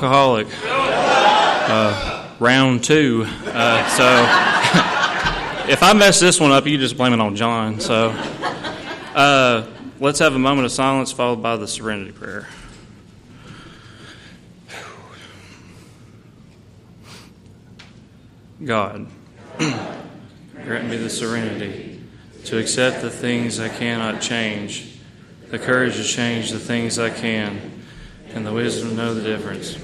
Alcoholic. Round 2. So if I mess this one up, you just blame it on John. So let's have a moment of silence followed by the Serinity prayer. God, grant me the serenity to accept the things I cannot change, the courage to change the things I can, and the wisdom to know the difference.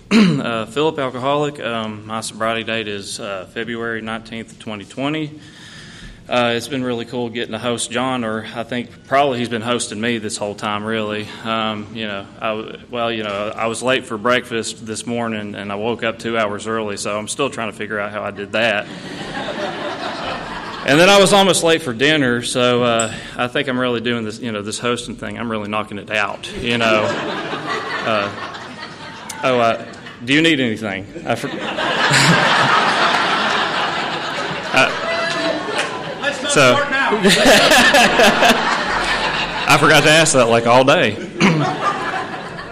Philip, alcoholic. My sobriety date is February 19th, 2020. It's been really cool getting to host John, or I think probably he's been hosting me this whole time, really. I was late for breakfast this morning, and I woke up 2 hours early, so I'm still trying to figure out how I did that. And then I was almost late for dinner, so I think I'm really doing this, this hosting thing. I'm really knocking it out, do you need anything? I forgot to ask that like all day.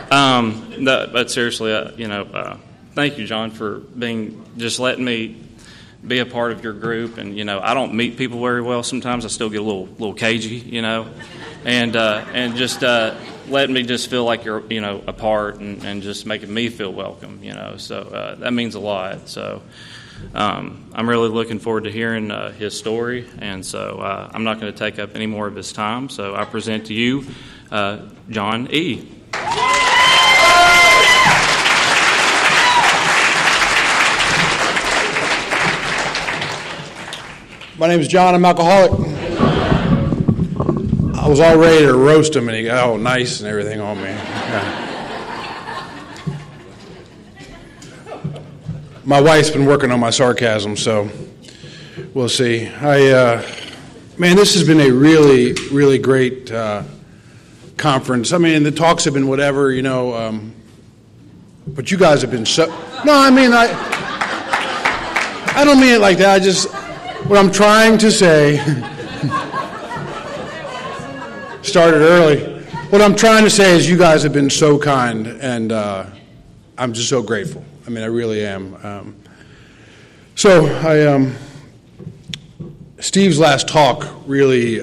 But seriously, thank you, John, for just letting me be a part of your group. And I don't meet people very well sometimes. I still get a little cagey, and just letting me just feel like you're a part and just making me feel welcome. So that means a lot. So. I'm really looking forward to hearing his story, and so I'm not going to take up any more of his time. So I present to you John E. My name is John. I'm alcoholic. I was all ready to roast him, and he got all nice and everything on me. Yeah. My wife's been working on my sarcasm, so we'll see. This has been a really, really great conference. I mean, the talks have been whatever, but you guys have been so... No, I don't mean it like that. What I'm trying to say... started early. What I'm trying to say is you guys have been so kind, and I'm just so grateful. I really am. Steve's last talk really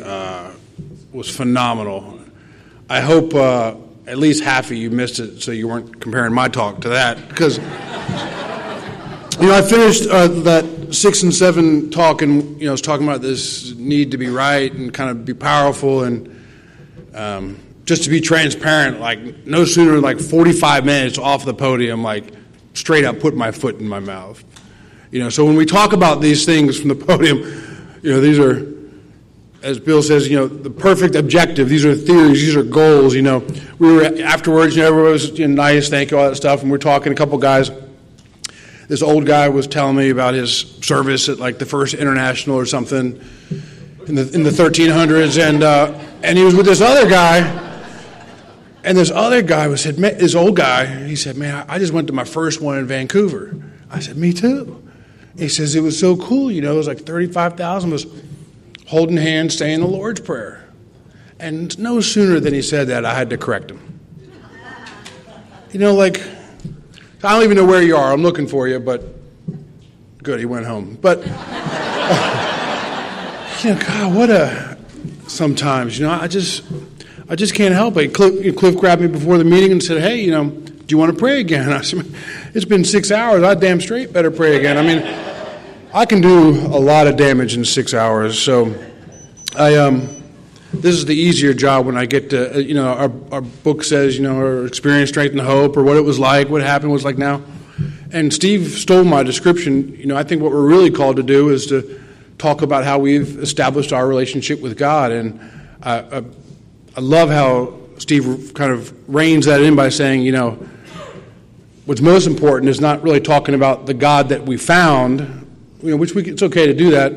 was phenomenal. I hope at least half of you missed it, so you weren't comparing my talk to that. Because, I finished that 6 and 7 talk, and I was talking about this need to be right and kind of be powerful, and just to be transparent. Like no sooner than 45 minutes off the podium, straight up put my foot in my mouth. So when we talk about these things from the podium, these are, as Bill says, the perfect objective. These are theories, these are goals. We were afterwards, everybody was nice, thank you, all that stuff, and we're talking, a couple guys. This old guy was telling me about his service at the First International or something in the 1300s, and he was with this other guy. And this other guy said, this old guy, he said, man, I just went to my first one in Vancouver. I said, me too. He says, it was so cool, it was 35,000 was holding hands, saying the Lord's Prayer. And no sooner than he said that, I had to correct him. I don't even know where you are. I'm looking for you, but good, he went home. But, God, sometimes, I just can't help it. Cliff grabbed me before the meeting and said, hey, do you want to pray again? I said, it's been 6 hours. I damn straight better pray again. I can do a lot of damage in 6 hours. So this is the easier job when I get to, our book says, our experience, strength, and hope, or what it was like, what happened was like now. And Steve stole my description. I think what we're really called to do is to talk about how we've established our relationship with God. And I love how Steve kind of reins that in by saying, what's most important is not really talking about the God that we found, it's okay to do that,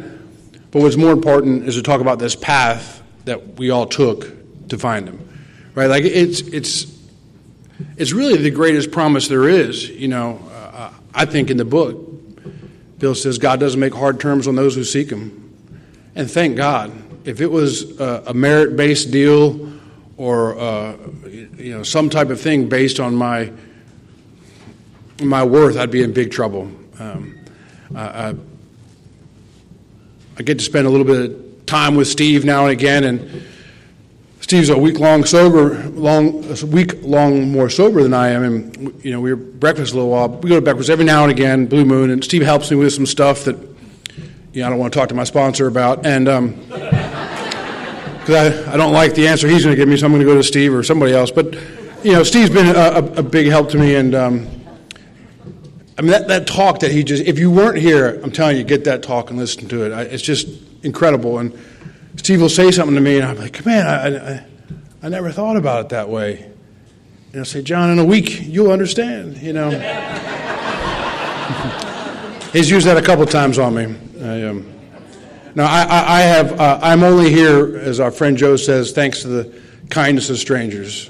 but what's more important is to talk about this path that we all took to find him, right? It's really the greatest promise there is, I think in the book. Bill says God doesn't make hard terms on those who seek him. And thank God. If it was a merit-based deal or some type of thing based on my worth, I'd be in big trouble. I get to spend a little bit of time with Steve now and again, and Steve's a week long more sober than I am. And we were breakfast a little while. We go to breakfast every now and again, Blue Moon, and Steve helps me with some stuff that I don't want to talk to my sponsor about, and because I don't like the answer he's going to give me, so I'm going to go to Steve or somebody else. But Steve's been a big help to me, and that talk that he if you weren't here, I'm telling you, get that talk and listen to it. It's just incredible. And Steve will say something to me, and I'm like, man, I never thought about it that way. And I'll say, John, in a week, you'll understand, He's used that a couple times on me. I'm only here, as our friend Joe says, thanks to the kindness of strangers.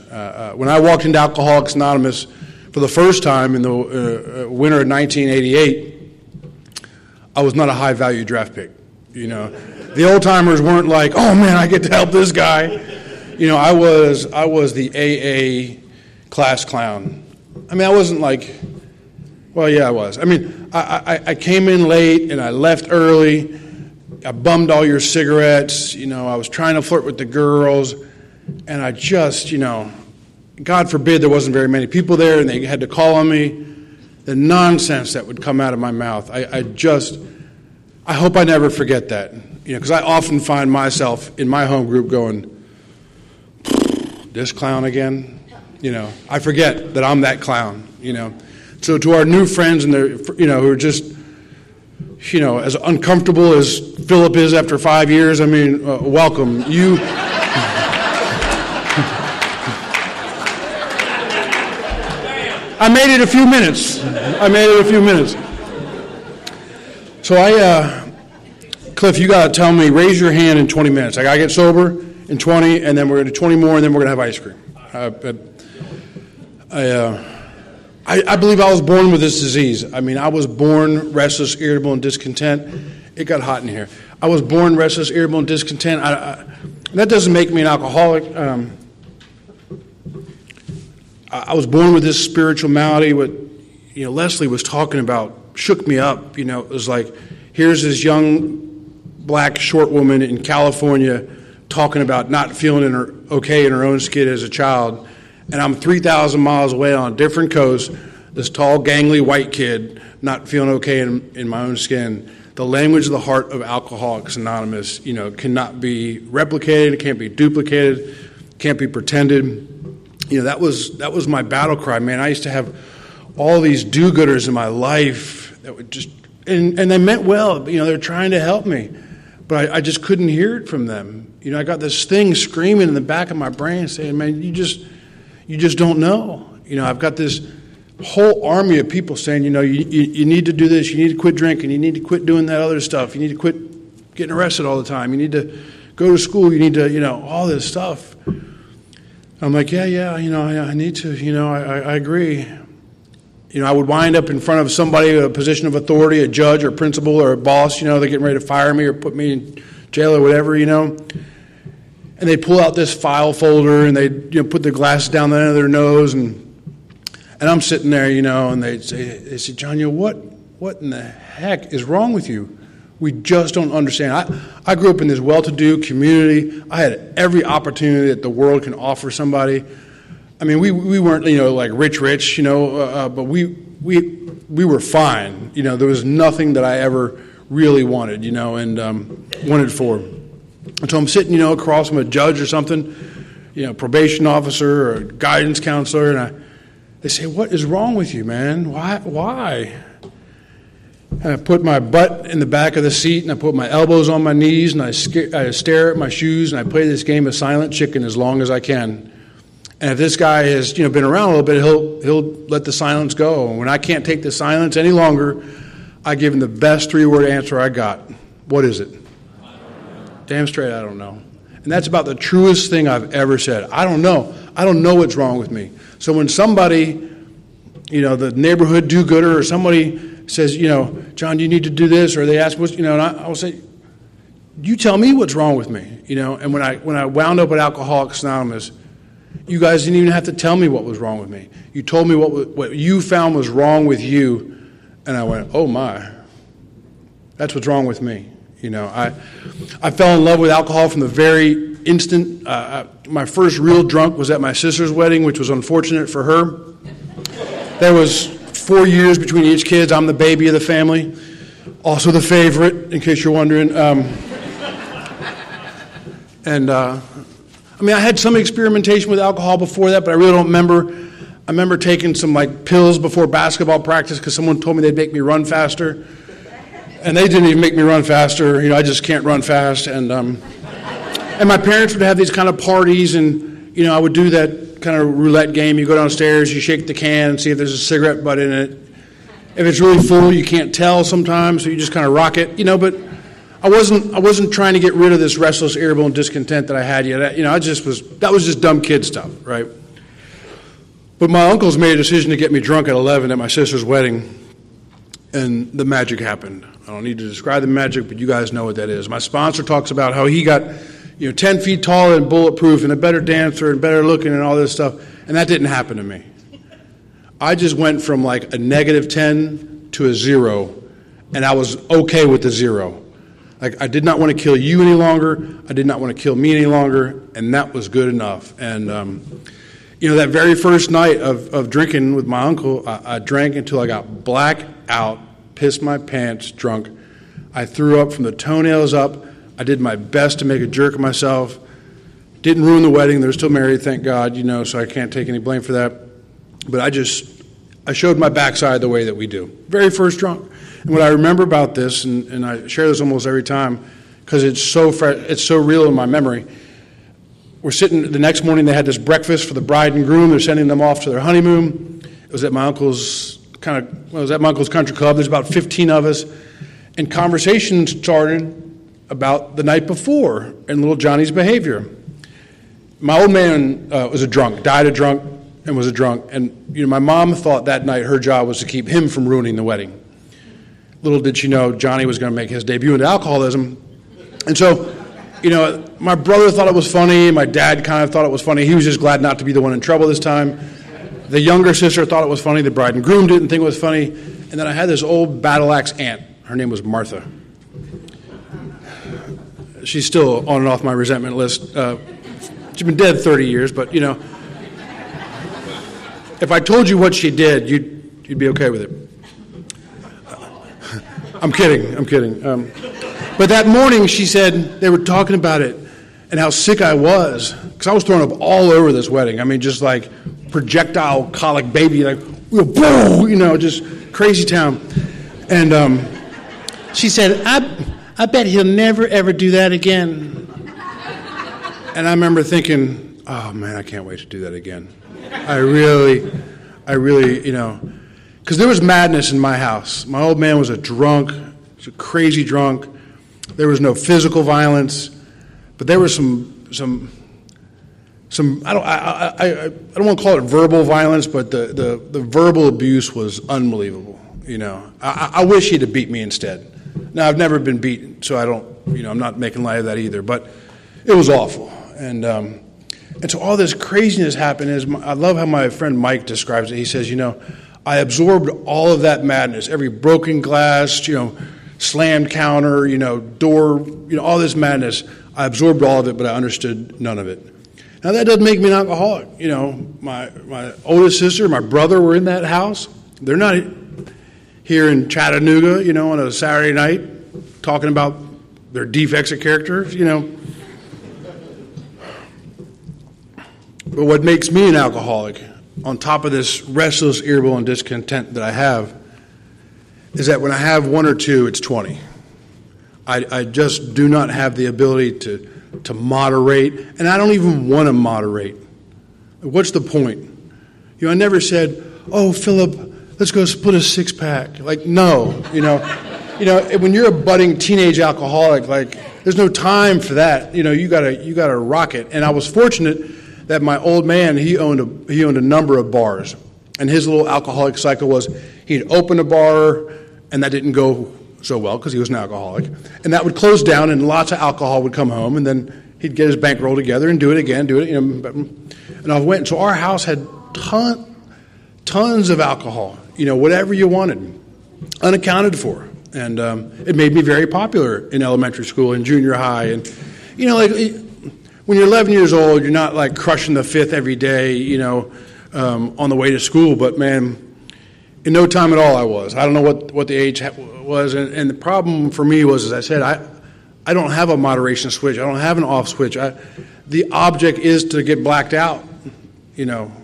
When I walked into Alcoholics Anonymous for the first time in the winter of 1988, I was not a high-value draft pick. The old-timers weren't like, oh, man, I get to help this guy. I was the AA class clown. I wasn't like, well, yeah, I was. I came in late and I left early. I bummed all your cigarettes. I was trying to flirt with the girls. And I just, God forbid there wasn't very many people there and they had to call on me. The nonsense that would come out of my mouth. I hope I never forget that. Because I often find myself in my home group going, this clown again? I forget that I'm that clown, So to our new friends and who are just, as uncomfortable as Philip is after 5 years, welcome. I made it a few minutes. So Cliff, you got to tell me, raise your hand in 20 minutes. I got to get sober in 20, and then we're going to do 20 more, and then we're going to have ice cream. I believe I was born with this disease. I was born restless, irritable, and discontent. It got hot in here. I was born restless, irritable, and discontent. That doesn't make me an alcoholic. I was born with this spiritual malady. What Leslie was talking about shook me up. It was like, here's this young black short woman in California talking about not feeling okay in her own skin as a child, and I'm 3,000 miles away on a different coast, this tall, gangly white kid not feeling okay in my own skin. The language of the heart of Alcoholics Anonymous, cannot be replicated, it can't be duplicated, can't be pretended. That was my battle cry, man. I used to have all these do-gooders in my life that would just, and they meant well, they're trying to help me, but I just couldn't hear it from them. I got this thing screaming in the back of my brain saying, man, you just don't know. I've got this whole army of people saying, you need to do this, you need to quit drinking, you need to quit doing that other stuff, you need to quit getting arrested all the time, you need to go to school, you need to, all this stuff. I'm like, yeah, I need to, I agree. I would wind up in front of somebody in a position of authority, a judge or principal or a boss, they're getting ready to fire me or put me in jail or whatever, and they'd pull out this file folder and they'd, put their glasses down the end of their nose and I'm sitting there, and they'd say, John, what in the heck is wrong with you? We just don't understand. I grew up in this well-to-do community. I had every opportunity that the world can offer somebody. We weren't, like rich, but we were fine. There was nothing that I ever really wanted, and wanted for. And so I'm sitting, across from a judge or something, probation officer or guidance counselor, and they say, what is wrong with you, man? Why? And I put my butt in the back of the seat, and I put my elbows on my knees, and I stare at my shoes, and I play this game of silent chicken as long as I can. And if this guy has, been around a little bit, he'll let the silence go. And when I can't take the silence any longer, I give him the best 3-word answer I got. What is it? Damn straight, I don't know. And that's about the truest thing I've ever said. I don't know. I don't know what's wrong with me. So when somebody, the neighborhood do-gooder or somebody says, John, you need to do this, or they ask, and I'll say, you tell me what's wrong with me, And when I wound up at Alcoholics Anonymous, You guys didn't even have to tell me what was wrong with me. You told me what you found was wrong with you, and I went, oh my, that's what's wrong with me. I fell in love with alcohol from the very instant. My first real drunk was at my sister's wedding, which was unfortunate for her. There was 4 years between each kid. I'm the baby of the family, also the favorite, in case you're wondering. I had some experimentation with alcohol before that, but I really don't remember. I remember taking some pills before basketball practice because someone told me they'd make me run faster, and they didn't even make me run faster. I just can't run fast. And my parents would have these kind of parties, and I would do that kind of roulette game. You go downstairs, you shake the can, and see if there's a cigarette butt in it. If it's really full, you can't tell sometimes, so you just kind of rock it. But I wasn't trying to get rid of this restless, irritable, and discontent that I had yet. That was just dumb kid stuff, right? But my uncles made a decision to get me drunk at 11 at my sister's wedding, and the magic happened. I don't need to describe the magic, but you guys know what that is. My sponsor talks about how he got 10 feet taller and bulletproof and a better dancer and better looking and all this stuff, and that didn't happen to me. I just went from a -10 to a 0, and I was okay with the 0. I did not want to kill you any longer. I did not want to kill me any longer, and that was good enough. And, that very first night of drinking with my uncle, I drank until I got black out, pissed my pants, drunk. I threw up from the toenails up. I did my best to make a jerk of myself. Didn't ruin the wedding. They're still married, thank God, so I can't take any blame for that. But I showed my backside the way that we do. Very first drunk. And what I remember about this, and I share this almost every time because it's so real in my memory. We're sitting the next morning. They had this breakfast for the bride and groom. They're sending them off to their honeymoon. It was at my uncle's country club. There's about 15 of us, and conversation started about the night before and little Johnny's behavior. My old man was a drunk, died a drunk, and was a drunk. And my mom thought that night her job was to keep him from ruining the wedding. Little did she know Johnny was going to make his debut into alcoholism. And so, my brother thought it was funny. My dad kind of thought it was funny. He was just glad not to be the one in trouble this time. The younger sister thought it was funny. The bride and groom didn't think it was funny. And then I had this old battle axe aunt. Her name was Martha. She's still on and off my resentment list. She's been dead 30 years, but, if I told you what she did, you'd be okay with it. I'm kidding. But that morning, she said, they were talking about it and how sick I was, because I was thrown up all over this wedding. Just like projectile colic baby, boom, just crazy town. And she said, I bet he'll never, ever do that again. And I remember thinking, oh, man, I can't wait to do that again. I really, because there was madness in my house. My old man was a drunk, was a crazy drunk. There was no physical violence, but there was some I don't want to call it verbal violence, but the verbal abuse was unbelievable. I wish he'd have beat me instead. Now, I've never been beaten, so I don't, I'm not making light of that either, but it was awful. And so all this craziness happened. I love how my friend Mike describes it. He says, I absorbed all of that madness, every broken glass, slammed counter, door, all this madness. I absorbed all of it, but I understood none of it. Now, that doesn't make me an alcoholic. My oldest sister, my brother were in that house. They're not here in Chattanooga, on a Saturday night talking about their defects of character, But what makes me an alcoholic, on top of this restless, irritable, and discontent that I have, is that when I have one or two, it's 20. I just do not have the ability to moderate, and I don't even want to moderate. What's the point? I never said, oh, Philip, let's go split a six-pack. No, when you're a budding teenage alcoholic, there's no time for that. You gotta rock it. And I was fortunate that my old man, he owned a number of bars, and his little alcoholic cycle was he'd open a bar, and that didn't go so well because he was an alcoholic, and that would close down, and lots of alcohol would come home, and then he'd get his bankroll together and do it again, And I went, so our house had tons of alcohol, whatever you wanted, unaccounted for. And it made me very popular in elementary school and junior high. And, like when you're 11 years old, you're not like crushing the fifth every day, on the way to school. But, man, in no time at all I was. I don't know what the age was. And the problem for me was, as I said, I don't have a moderation switch. I don't have an off switch. The object is to get blacked out, I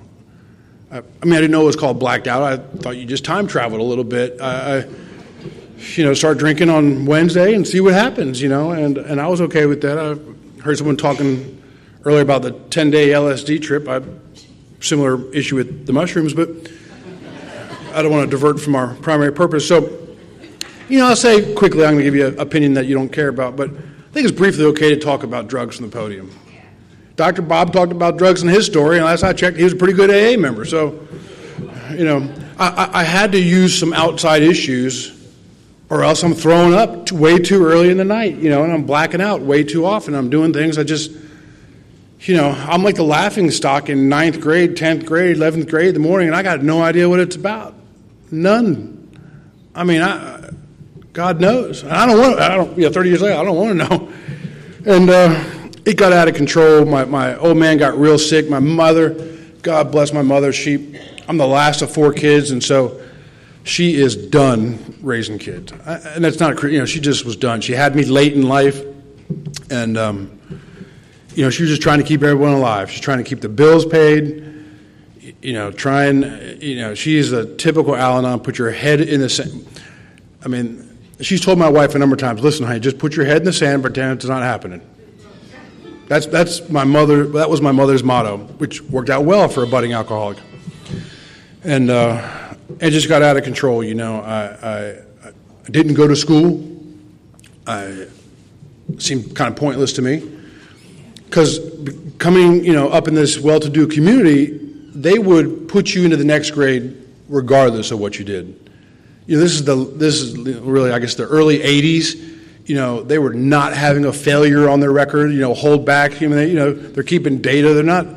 didn't know it was called blacked out. I thought you just time traveled a little bit. Start drinking on Wednesday and see what happens, and I was okay with that. I heard someone talking earlier about the 10-day LSD trip. Similar issue with the mushrooms, but I don't want to divert from our primary purpose. So, I'll say quickly, I'm going to give you an opinion that you don't care about, but I think it's briefly okay to talk about drugs from the podium. Dr. Bob talked about drugs in his story, and last I checked, he was a pretty good AA member. So, I had to use some outside issues, or else I'm throwing up way too early in the night, and I'm blacking out way too often. I'm doing things I just, I'm like the laughing stock in 9th grade, 10th grade, 11th grade in the morning, and I got no idea what it's about. None. God knows. And 30 years later, I don't want to know. And it got out of control. My old man got real sick. My mother, God bless my mother, I'm the last of 4 kids, and so she is done raising kids. And that's not, she just was done. She had me late in life, and, she was just trying to keep everyone alive. She's trying to keep the bills paid, she's a typical Al-Anon, put your head in the sand. She's told my wife a number of times, listen, honey, just put your head in the sand and pretend it's not happening. That's my mother. That was my mother's motto, which worked out well for a budding alcoholic. And it just got out of control. I didn't go to school. It seemed kind of pointless to me because coming, up in this well-to-do community, they would put you into the next grade regardless of what you did. This is really, I guess, the early '80s. They were not having a failure on their record. Hold back. They're keeping data. They're not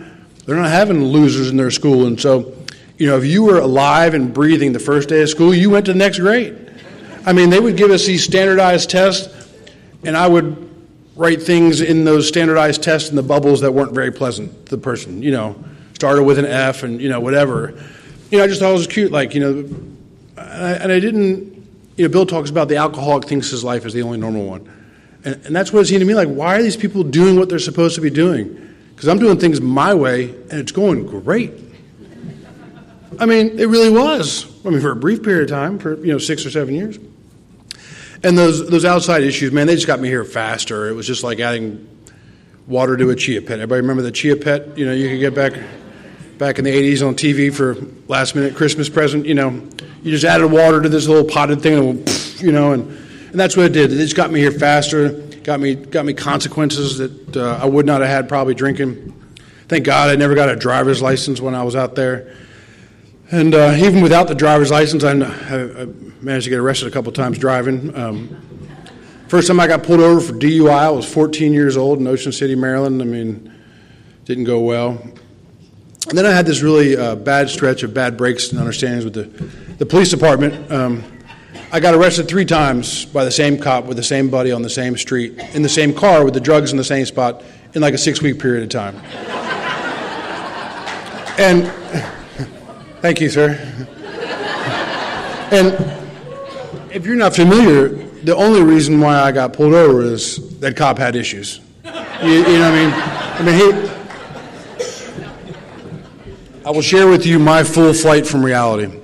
having losers in their school. And so, if you were alive and breathing the first day of school, you went to the next grade. They would give us these standardized tests, and I would write things in those standardized tests in the bubbles that weren't very pleasant to the person. Started with an F and whatever. I just thought it was cute. And I didn't. Bill talks about the alcoholic thinks his life is the only normal one. And that's what it seemed to me like, why are these people doing what they're supposed to be doing? Because I'm doing things my way, and it's going great. It really was. For a brief period of time, for 6 or 7 years. And those outside issues, man, they just got me here faster. It was just like adding water to a chia pet. Everybody remember the chia pet? You could get back in the 80s on TV for last-minute Christmas present, You just added water to this little potted thing, and that's what it did. It just got me here faster, got me consequences that I would not have had probably drinking. Thank God I never got a driver's license when I was out there. And even without the driver's license, I managed to get arrested a couple times driving. First time I got pulled over for DUI, I was 14 years old in Ocean City, Maryland. Didn't go well. And then I had this really bad stretch of bad breaks and understandings with the police department. I got arrested 3 times by the same cop with the same buddy on the same street, in the same car with the drugs in the same spot in like a 6-week period of time. And thank you, sir. And if you're not familiar, the only reason why I got pulled over is that cop had issues. You know what I mean? I will share with you my full flight from reality.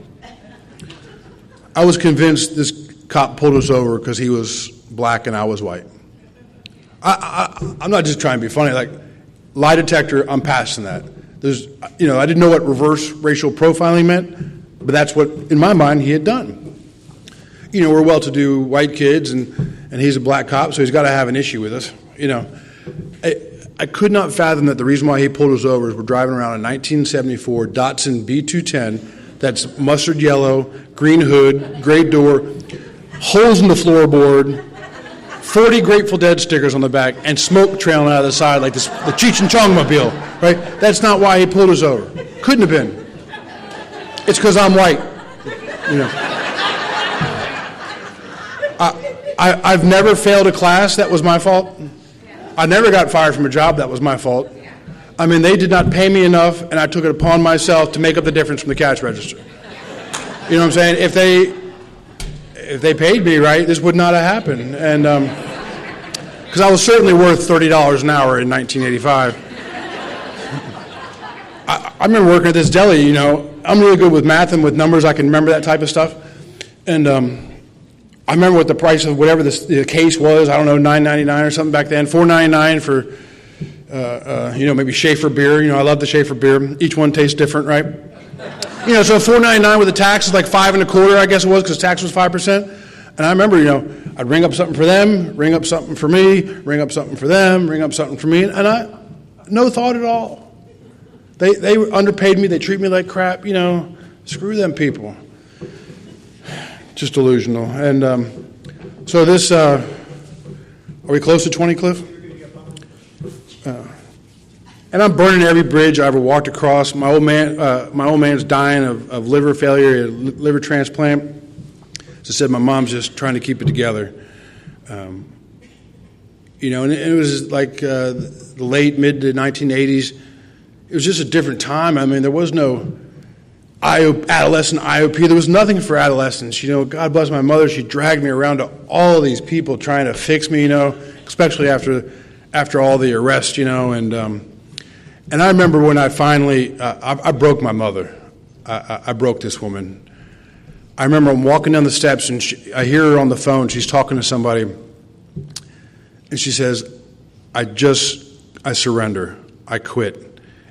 I was convinced this cop pulled us over because he was black and I was white. I'm not just trying to be funny. Like, lie detector, I'm passing that. I didn't know what reverse racial profiling meant, but that's what, in my mind, he had done. We're well-to-do white kids, and he's a black cop, so he's got to have an issue with us. I could not fathom that the reason why he pulled us over is we're driving around a 1974 Datsun B210 that's mustard yellow, green hood, gray door, holes in the floorboard, 40 Grateful Dead stickers on the back and smoke trailing out of the side like the Cheech and Chong mobile, right? That's not why he pulled us over. Couldn't have been. It's because I'm white, you know. I've never failed a class. That was my fault. I never got fired from a job. That was my fault. I mean, they did not pay me enough, and I took it upon myself to make up the difference from the cash register. You know what I'm saying? If they paid me right, this would not have happened. And because I was certainly worth $30 an hour in 1985. I remember working at this deli, you know. I'm really good with math and with numbers. I can remember that type of stuff. And I remember what the price of whatever the case was. I don't know, $9.99 or something back then. $4.99 for, you know, maybe Schaefer beer. You know, I love the Schaefer beer. Each one tastes different, right? You know, so $4.99 with the tax is like $5.25, I guess it was, because tax was 5%. And I remember, you know, I'd ring up something for them, ring up something for me, ring up something for them, ring up something for me, and I, no thought at all. They underpaid me. They treat me like crap. You know, screw them people. Just delusional. And so this, are we close to 20, Cliff? And I'm burning every bridge I ever walked across. My old man's dying of liver failure, a liver transplant. As I said, my mom's just trying to keep it together. You know, and it was like the late, mid to 1980s. It was just a different time. I mean, there was no adolescent IOP. There was nothing for adolescents. You know, God bless my mother. She dragged me around to all these people trying to fix me, you know, especially after all the arrests, you know. And I remember when I finally, I broke my mother. I broke this woman. I remember I'm walking down the steps, and I hear her on the phone. She's talking to somebody, and she says, I surrender. I quit.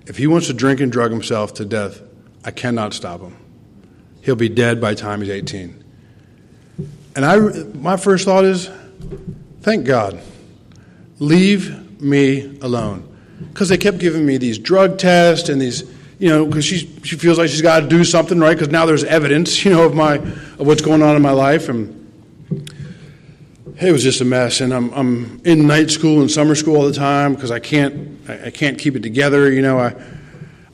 If he wants to drink and drug himself to death, I cannot stop him. He'll be dead by the time he's 18. And my first thought is, thank God. Leave me alone. Because they kept giving me these drug tests and these, you know, because she feels like she's got to do something, right? Because now there's evidence, you know, of what's going on in my life. And it was just a mess. And I'm in night school and summer school all the time because I can't keep it together. You know, I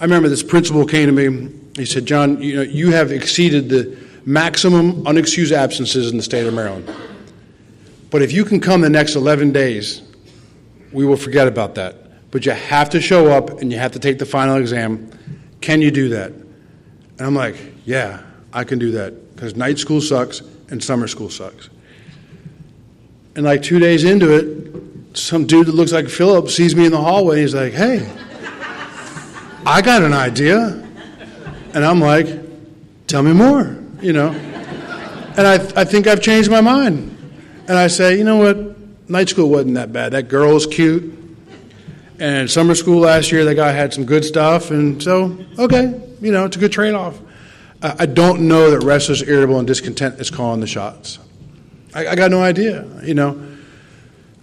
remember this principal came to me. He said, John, you know, you have exceeded the maximum unexcused absences in the state of Maryland. But if you can come the next 11 days, we will forget about that. But you have to show up and you have to take the final exam. Can you do that? And I'm like, yeah, I can do that because night school sucks and summer school sucks. And like 2 days into it, some dude that looks like Philip sees me in the hallway. He's like, hey, I got an idea. And I'm like, tell me more, you know. And I think I've changed my mind. And I say, you know what? Night school wasn't that bad. That girl was cute. And summer school last year, that guy had some good stuff. And so, okay, you know, it's a good trade-off. I don't know that restless, irritable, and discontent is calling the shots. I got no idea, you know.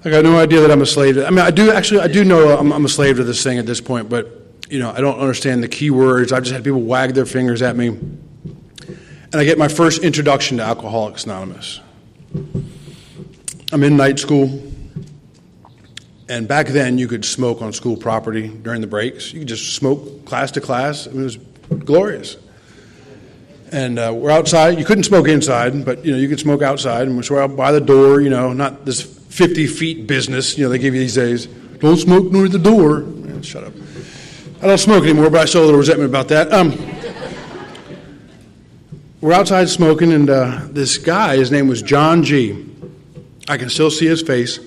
I got no idea that I'm a slave. I mean, I do know I'm a slave to this thing at this point, but, you know, I don't understand the key words. I've just had people wag their fingers at me. And I get my first introduction to Alcoholics Anonymous. I'm in night school. And back then, you could smoke on school property during the breaks. You could just smoke class to class. I mean, it was glorious. And we're outside. You couldn't smoke inside, but, you know, you could smoke outside. And we're out by the door, you know, not this 50 feet business, you know, they give you these days. Don't smoke near the door. Man, shut up. I don't smoke anymore, but I still have a little resentment about that. We're outside smoking, and this guy, his name was John G. I can still see his face.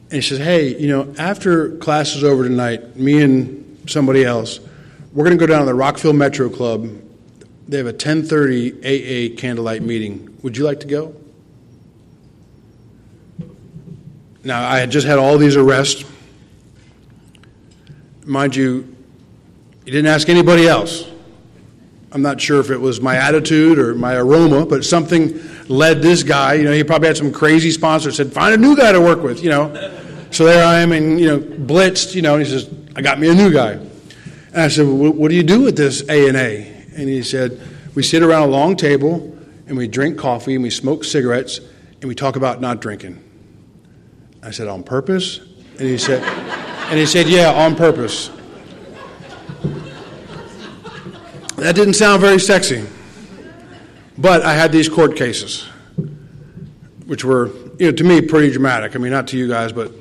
And he says, hey, you know, after class is over tonight, me and somebody else, we're going to go down to the Rockville Metro Club. They have a 10:30 AA candlelight meeting. Would you like to go? Now, I had just had all these arrests. Mind you, he didn't ask anybody else. I'm not sure if it was my attitude or my aroma, but something led this guy. You know, he probably had some crazy sponsor said, find a new guy to work with, you know. So there I am, and, you know, blitzed, you know, and he says, I got me a new guy. And I said, well, what do you do with this A&A? And he said, we sit around a long table, and we drink coffee, and we smoke cigarettes, and we talk about not drinking. I said, on purpose? And he said, yeah, on purpose. That didn't sound very sexy. But I had these court cases, which were, to me, pretty dramatic. I mean, not to you guys, but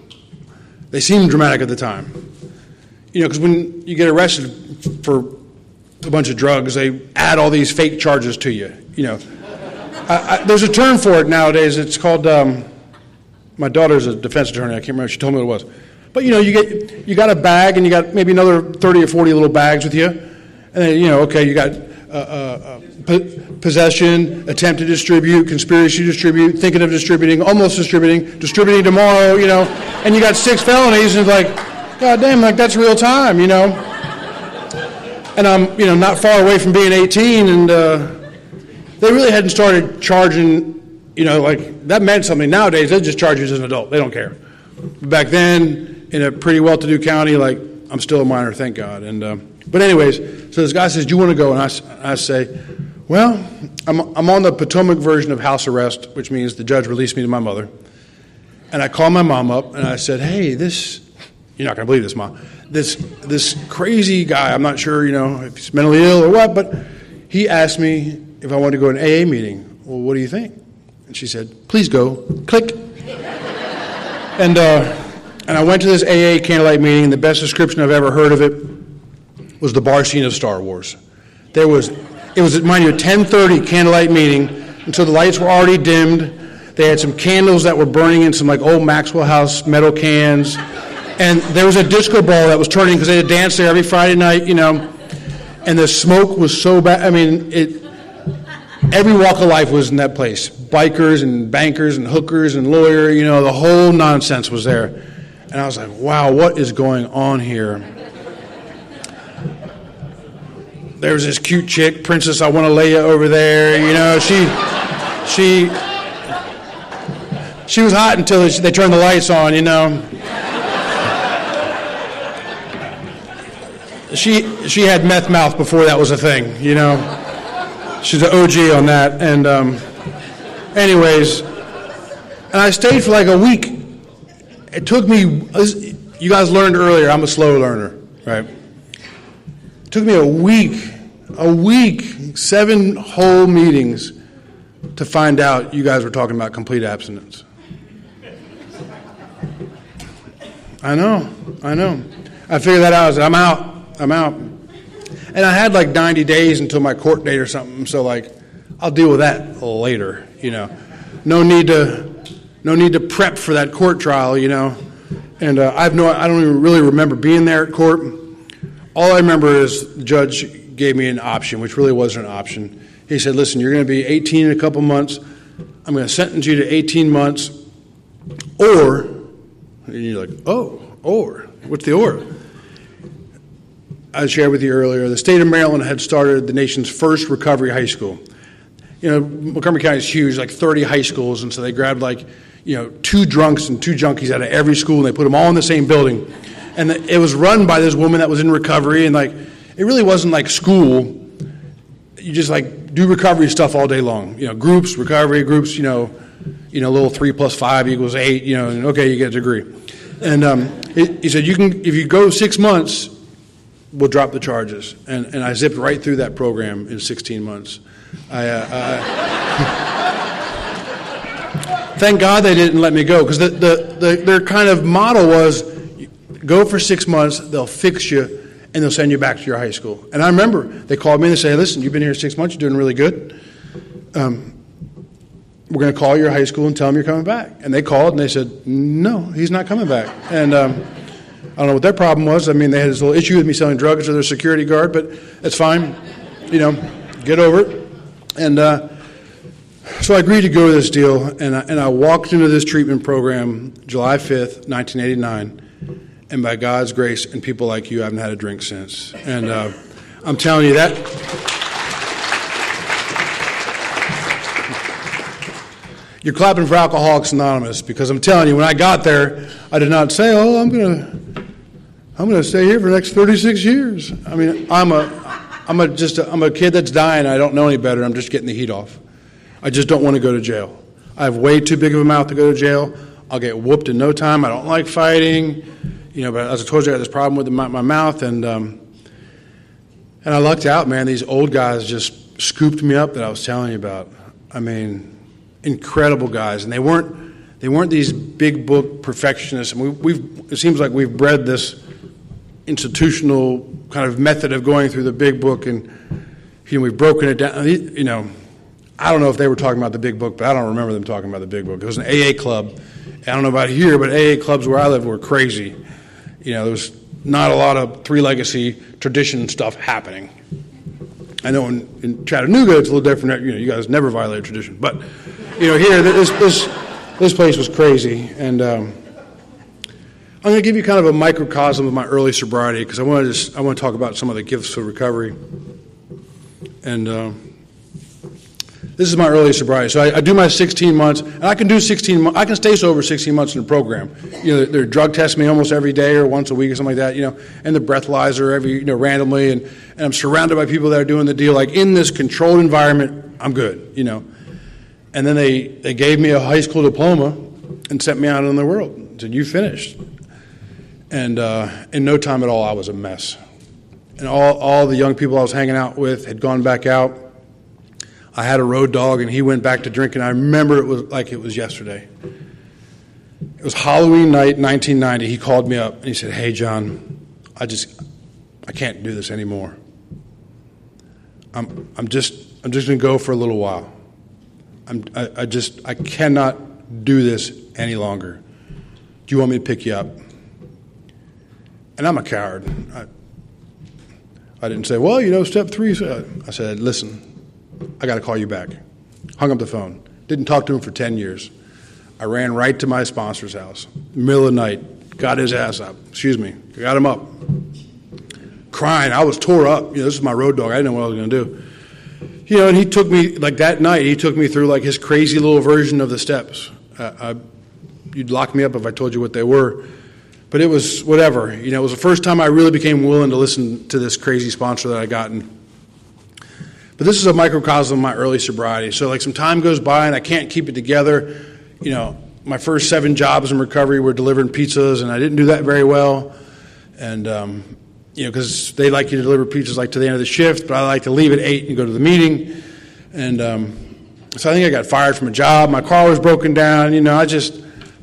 they seemed dramatic at the time. Because when you get arrested for a bunch of drugs, they add all these fake charges to you. There's a term for it nowadays. It's called, my daughter's a defense attorney. I can't remember. She told me what it was. But, you got a bag, and you got maybe another 30 or 40 little bags with you. And then, you got possession, attempt to distribute, conspiracy to distribute, thinking of distributing, almost distributing tomorrow, and you got 6 felonies, and it's like, God damn, that's real time, And I'm, not far away from being 18, and they really hadn't started charging, that meant something. Nowadays, they just charge you as an adult. They don't care. Back then, in a pretty well-to-do county, I'm still a minor, thank God. And but anyways, so this guy says, do you want to go? And I say, well, I'm on the Potomac version of house arrest, which means the judge released me to my mother. And I called my mom up, and I said, hey, you're not going to believe this, Mom. This crazy guy, I'm not sure, if he's mentally ill or what, but he asked me if I wanted to go to an AA meeting. Well, what do you think? And she said, please go. Click. And I went to this AA candlelight meeting, and the best description I've ever heard of it was the bar scene of Star Wars. It was, mind you, a 10:30 candlelight meeting, and so the lights were already dimmed. They had some candles that were burning in some old Maxwell House metal cans. And there was a disco ball that was turning because they had danced there every Friday night, and the smoke was so bad. I mean, every walk of life was in that place. Bikers and bankers and hookers and lawyer, the whole nonsense was there. And I was like, wow, what is going on here? There was this cute chick, Princess I Want to Lay You over there, she was hot until they turned the lights on, She had meth mouth before that was a thing, She's an OG on that. And anyways, and I stayed for a week. It took me, you guys learned earlier, I'm a slow learner, right? It took me a week, 7 whole meetings to find out you guys were talking about complete abstinence. I know. I figured that out. I said, I'm out. And I had 90 days until my court date or something, so I'll deal with that later, No need to prep for that court trial, And I don't even really remember being there at court. All I remember is the judge gave me an option, which really wasn't an option. He said, listen, you're going to be 18 in a couple months. I'm going to sentence you to 18 months, or, and you're like, oh, or, what's the or? I shared with you earlier, the state of Maryland had started the nation's first recovery high school. Montgomery County is huge, 30 high schools, and so they grabbed 2 drunks and 2 junkies out of every school, and they put them all in the same building. And it was run by this woman that was in recovery, and it really wasn't like school. You just do recovery stuff all day long. Groups, recovery groups. Little 3 + 5 = 8. And okay, you get a degree. And he said, if you go 6 months, we'll drop the charges. And I zipped right through that program in 16 months. Thank God they didn't let me go, because their kind of model was, go for 6 months, they'll fix you, and they'll send you back to your high school. And I remember they called me and they said, hey, listen, you've been here 6 months, you're doing really good. We're going to call your high school and tell them you're coming back. And they called and they said, no, he's not coming back. And I don't know what their problem was. I mean, they had this little issue with me selling drugs to their security guard, but that's fine. Get over it. And so I agreed to go to this deal, and I walked into this treatment program July 5th, 1989, and by God's grace and people like you, I haven't had a drink since. And I'm telling you that. You're clapping for Alcoholics Anonymous, because I'm telling you, when I got there, I did not say, oh, I'm going to stay here for the next 36 years. I mean, I'm a kid that's dying. I don't know any better. I'm just getting the heat off. I just don't want to go to jail. I have way too big of a mouth to go to jail. I'll get whooped in no time. I don't like fighting. But as I told you, I got this problem with my mouth. And I lucked out, man. These old guys just scooped me up that I was telling you about. I mean, incredible guys. And they weren't these big book perfectionists. And it seems like we've bred this institutional kind of method of going through the big book, and we've broken it down. I don't know if they were talking about the big book, but I don't remember them talking about the big book. It was an AA club. I don't know about here, but AA clubs where I live were crazy. There was not a lot of three legacy tradition stuff happening. I know in Chattanooga it's a little different. You guys never violate tradition, but here this place was crazy. And I'm going to give you kind of a microcosm of my early sobriety, because I want to talk about some of the gifts of recovery. And this is my early sobriety. So I do my 16 months, and I can do 16 months. I can stay sober 16 months in a program. They're drug testing me almost every day or once a week or something like that. And the breathalyzer randomly, and I'm surrounded by people that are doing the deal. Like in this controlled environment, I'm good. And then they gave me a high school diploma and sent me out in the world. Said, "You finished." And in no time at all, I was a mess. And all the young people I was hanging out with had gone back out. I had a road dog, and he went back to drinking. I remember it was like it was yesterday. It was Halloween night, 1990. He called me up, and he said, "Hey, John, I can't do this anymore. I'm just going to go for a little while. I cannot do this any longer. Do you want me to pick you up?" And I'm a coward. I didn't say, "Well, step 3. I said, "Listen, I got to call you back." Hung up the phone. Didn't talk to him for 10 years. I ran right to my sponsor's house, middle of the night, got his ass up. Got him up. Crying. I was tore up. This is my road dog. I didn't know what I was going to do. And he took me, like that night, he took me through like his crazy little version of the steps. You'd lock me up if I told you what they were. But it was whatever. It was the first time I really became willing to listen to this crazy sponsor that I gotten. But this is a microcosm of my early sobriety. So like some time goes by and I can't keep it together. My first 7 jobs in recovery were delivering pizzas, and I didn't do that very well. And, because they like you to deliver pizzas like to the end of the shift, but I like to leave at 8 and go to the meeting. And so I think I got fired from a job. My car was broken down.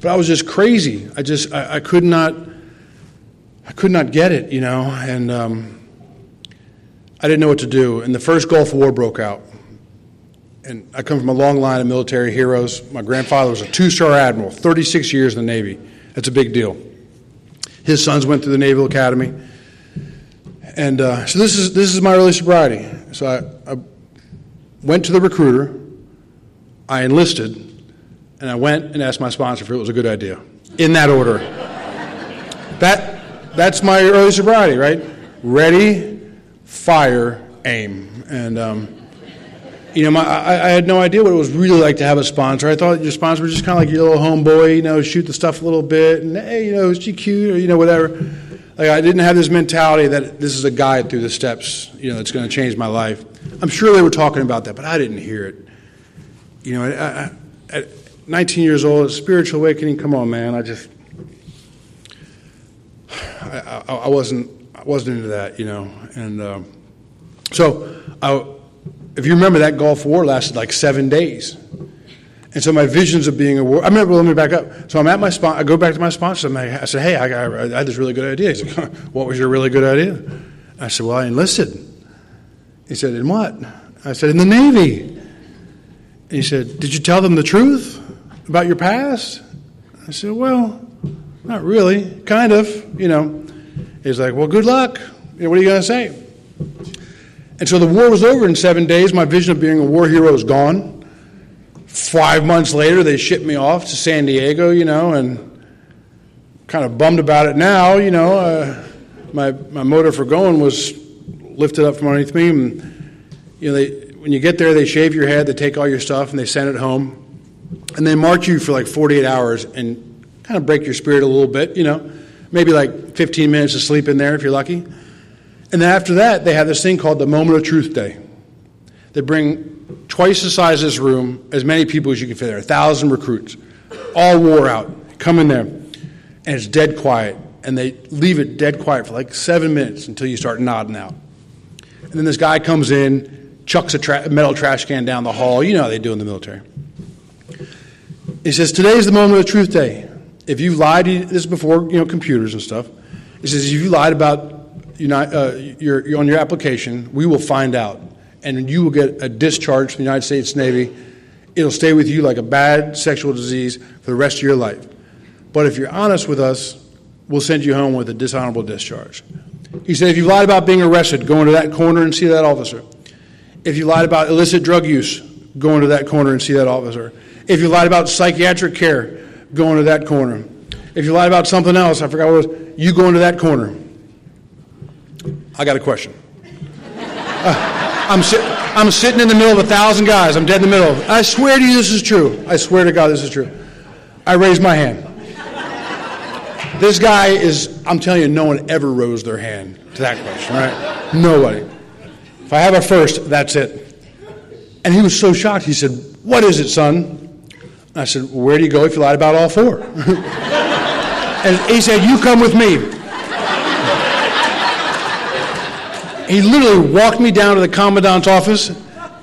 But I was just crazy. I could not get it, and I didn't know what to do. And the first Gulf War broke out. And I come from a long line of military heroes. My grandfather was a 2-star admiral, 36 years in the Navy. That's a big deal. His sons went through the Naval Academy. And so this is my early sobriety. So I went to the recruiter. I enlisted. And I went and asked my sponsor if it was a good idea. In that order. That's my early sobriety, right? Ready, fire, aim. And, I had no idea what it was really like to have a sponsor. I thought your sponsor was just kind of like your little homeboy, shoot the stuff a little bit, and hey, is she cute, or, whatever. Like, I didn't have this mentality that this is a guide through the steps, that's going to change my life. I'm sure they were talking about that, but I didn't hear it. At 19 years old, spiritual awakening, come on, man. I wasn't into that, And so if you remember, that Gulf War lasted like 7 days. And so my visions of being a war, let me back up. So I'm at my sponsor, I go back to my sponsor, I said, "Hey, I had this really good idea." He's like, "What was your really good idea?" I said, "Well, I enlisted." He said, "In what?" I said, "In the Navy." And he said, "Did you tell them the truth about your past?" I said, "Well, not really, kind of, He's like, "Well, good luck. What are you going to say?" And so the war was over in 7 days. My vision of being a war hero was gone. 5 months later, they shipped me off to San Diego, and kind of bummed about it now, my motive for going was lifted up from underneath me. And, when you get there, they shave your head, they take all your stuff, and they send it home. And they march you for like 48 hours and kind of break your spirit a little bit, maybe like 15 minutes of sleep in there if you're lucky. And then after that, they have this thing called the Moment of Truth Day. They bring twice the size of this room, as many people as you can fit there, 1,000 recruits, all wore out. come in there, and it's dead quiet, and they leave it dead quiet for like 7 minutes until you start nodding out. And then this guy comes in, chucks a metal trash can down the hall. You know how they do in the military. He says, today's the moment of truth day. If you lied, this is before computers and stuff. He says, if you lied about on your application, we will find out, and you will get a discharge from the United States Navy. It'll stay with you like a bad sexual disease for the rest of your life. But if you're honest with us, we'll send you home with a dishonorable discharge. He said, if you lied about being arrested, go into that corner and see that officer. If you lied about illicit drug use, go into that corner and see that officer. If you lied about psychiatric care, go into that corner. If you lied about something else, I forgot what it was, you go into that corner. I got a question. I'm sitting in the middle of 1,000 guys. I'm dead in the middle. I swear to you this is true. I swear to God this is true. I raised my hand. This guy is, I'm telling you, no one ever rose their hand to that question, right? Nobody. If I have a first, that's it. And he was so shocked. He said, what is it, son? And I said, well, where do you go if you lied about all four? And he said, you come with me. He literally walked me down to the commandant's office,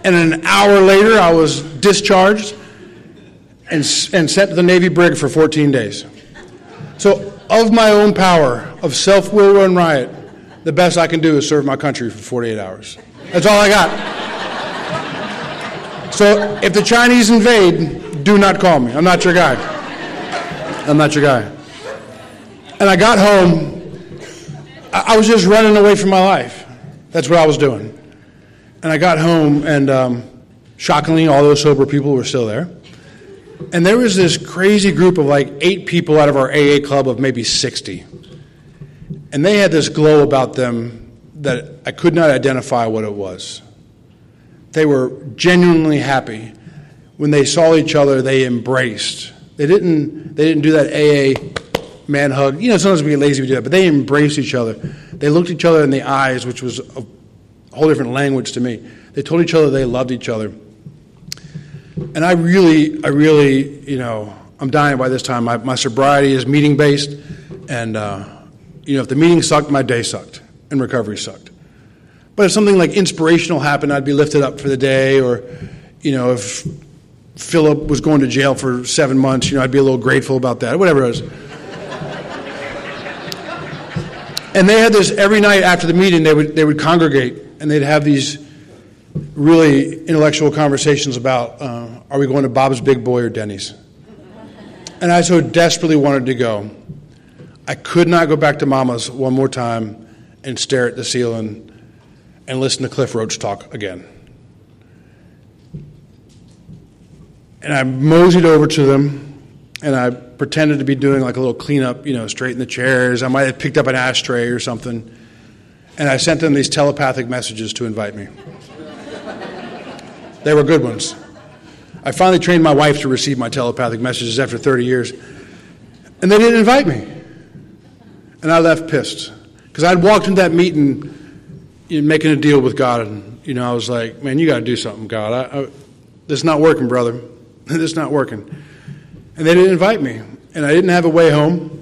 and an hour later I was discharged and sent to the Navy brig for 14 days. So of my own power, of self-will run riot, the best I can do is serve my country for 48 hours. That's all I got. So if the Chinese invade, do not call me. I'm not your guy. I'm not your guy. And I got home. I was just running away from my life. That's what I was doing. And I got home, and shockingly, all those sober people were still there. And there was this crazy group of like 8 people out of our AA club of maybe 60. And they had this glow about them that I could not identify what it was. They were genuinely happy. When they saw each other, they embraced. They didn't do that AA man hug. Sometimes we get lazy to do that, but they embraced each other. They looked each other in the eyes, which was a whole different language to me. They told each other they loved each other. And I really, I'm dying by this time. My sobriety is meeting-based, and, if the meeting sucked, my day sucked, and recovery sucked. But if something like inspirational happened, I'd be lifted up for the day, or, if Philip was going to jail for 7 months, I'd be a little grateful about that, whatever it was. And they had this every night after the meeting. They would congregate, and they'd have these really intellectual conversations about, are we going to Bob's Big Boy or Denny's? And I so desperately wanted to go. I could not go back to Mama's one more time and stare at the ceiling and listen to Cliff Roach talk again. And I moseyed over to them, and I pretended to be doing like a little cleanup, straighten the chairs. I might have picked up an ashtray or something. And I sent them these telepathic messages to invite me. They were good ones. I finally trained my wife to receive my telepathic messages after 30 years. And they didn't invite me. And I left pissed. Because I'd walked into that meeting making a deal with God. And, I was like, man, you got to do something, God. This is not working, brother. This is not working. And they didn't invite me. And I didn't have a way home.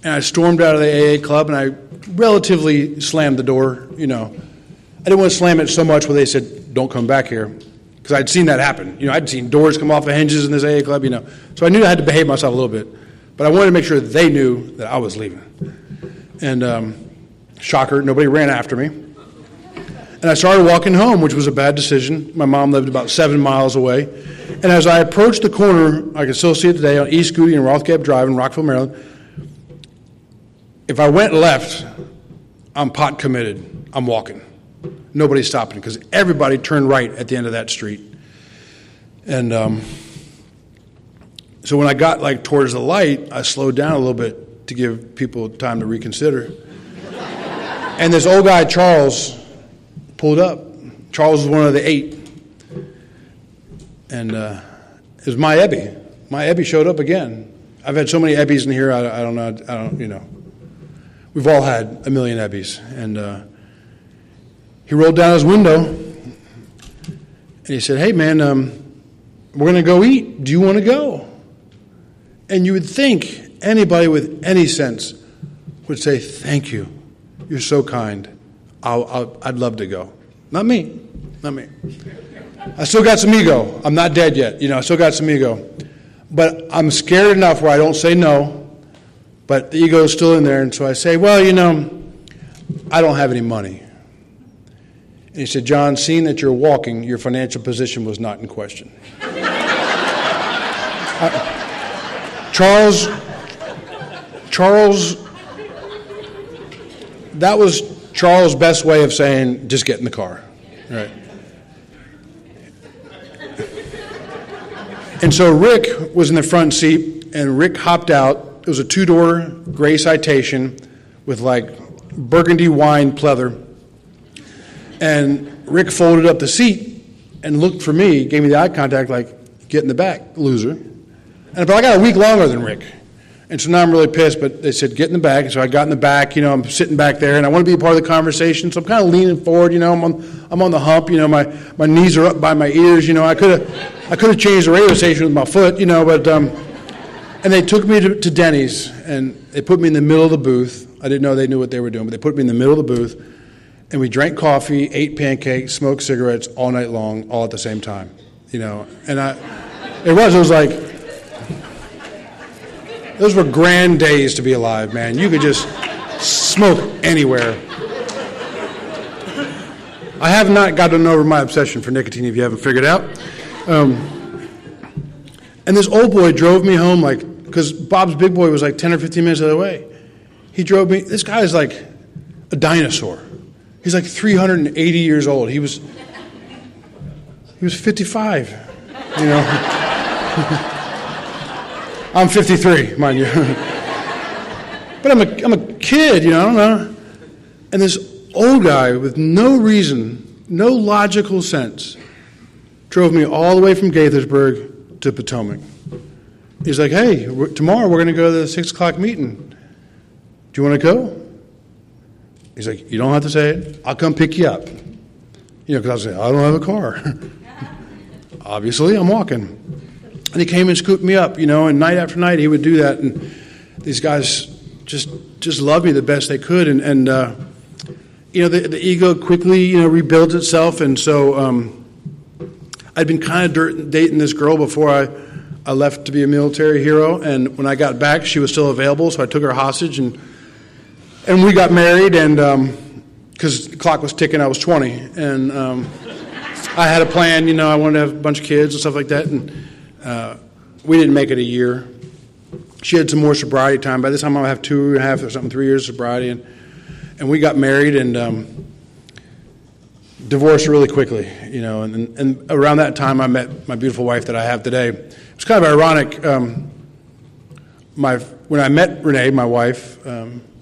And I stormed out of the AA club, and I relatively slammed the door, I didn't want to slam it so much where they said, don't come back here. Because I'd seen that happen. I'd seen doors come off of hinges in this AA club, So I knew I had to behave myself a little bit. But I wanted to make sure they knew that I was leaving. And shocker, nobody ran after me. And I started walking home, which was a bad decision. My mom lived about 7 miles away. And as I approached the corner, I can still see it today, on East Goody and Rothgap Drive in Rockville, Maryland. If I went left, I'm pot committed. I'm walking. Nobody's stopping because everybody turned right at the end of that street. And so when I got towards the light, I slowed down a little bit to give people time to reconsider. And this old guy, Charles, pulled up. Charles was one of the 8. And it was my Ebby. My Ebby showed up again. I've had so many Ebbies in here, I don't know. We've all had a million Ebbies. And he rolled down his window, and he said, hey, man, we're going to go eat. Do you want to go? And you would think anybody with any sense would say, thank you. You're so kind. I'd love to go. Not me. Not me. I still got some ego. I'm not dead yet. I still got some ego. But I'm scared enough where I don't say no, but the ego is still in there. And so I say, well, I don't have any money. And he said, John, seeing that you're walking, your financial position was not in question. Charles, that was Charles' best way of saying, just get in the car. Right. And so Rick was in the front seat, and Rick hopped out. It was a 2-door gray Citation with burgundy wine pleather. And Rick folded up the seat and looked for me, gave me the eye contact get in the back, loser. But I got a week longer than Rick. And so now I'm really pissed, but they said, get in the back. And so I got in the back, I'm sitting back there, and I want to be a part of the conversation. So I'm kind of leaning forward, I'm on the hump, my knees are up by my ears, I could have changed the radio station with my foot, but, and they took me to Denny's, and they put me in the middle of the booth. I didn't know they knew what they were doing, but they put me in the middle of the booth, and we drank coffee, ate pancakes, smoked cigarettes all night long, all at the same time, and it was like, those were grand days to be alive, man. You could just smoke anywhere. I have not gotten over my obsession for nicotine, if you haven't figured out. And this old boy drove me home, because Bob's Big Boy was 10 or 15 minutes of the way. He drove me. This guy is like a dinosaur. He's 380 years old. He was 55, I'm 53, mind you. But I'm a kid, I don't know. And this old guy with no reason, no logical sense, drove me all the way from Gaithersburg to Potomac. He's like, hey, tomorrow we're going to go to the 6 o'clock meeting. Do you want to go? He's like, you don't have to say it. I'll come pick you up. Because I was like, I don't have a car. Obviously, I'm walking. And he came and scooped me up, and night after night he would do that. And these guys just loved me the best they could. And the ego quickly, rebuilds itself. And so I'd been kind of dating this girl before I left to be a military hero. And when I got back, she was still available, so I took her hostage. And we got married, and because the clock was ticking, I was 20. And I had a plan, I wanted to have a bunch of kids and stuff like that. And we didn't make it a year. She had some more sobriety time. By this time, I have 2.5 or something, 3 years of sobriety. And we got married and divorced really quickly, And around that time, I met my beautiful wife that I have today. It's kind of ironic. When I met Renee, my wife,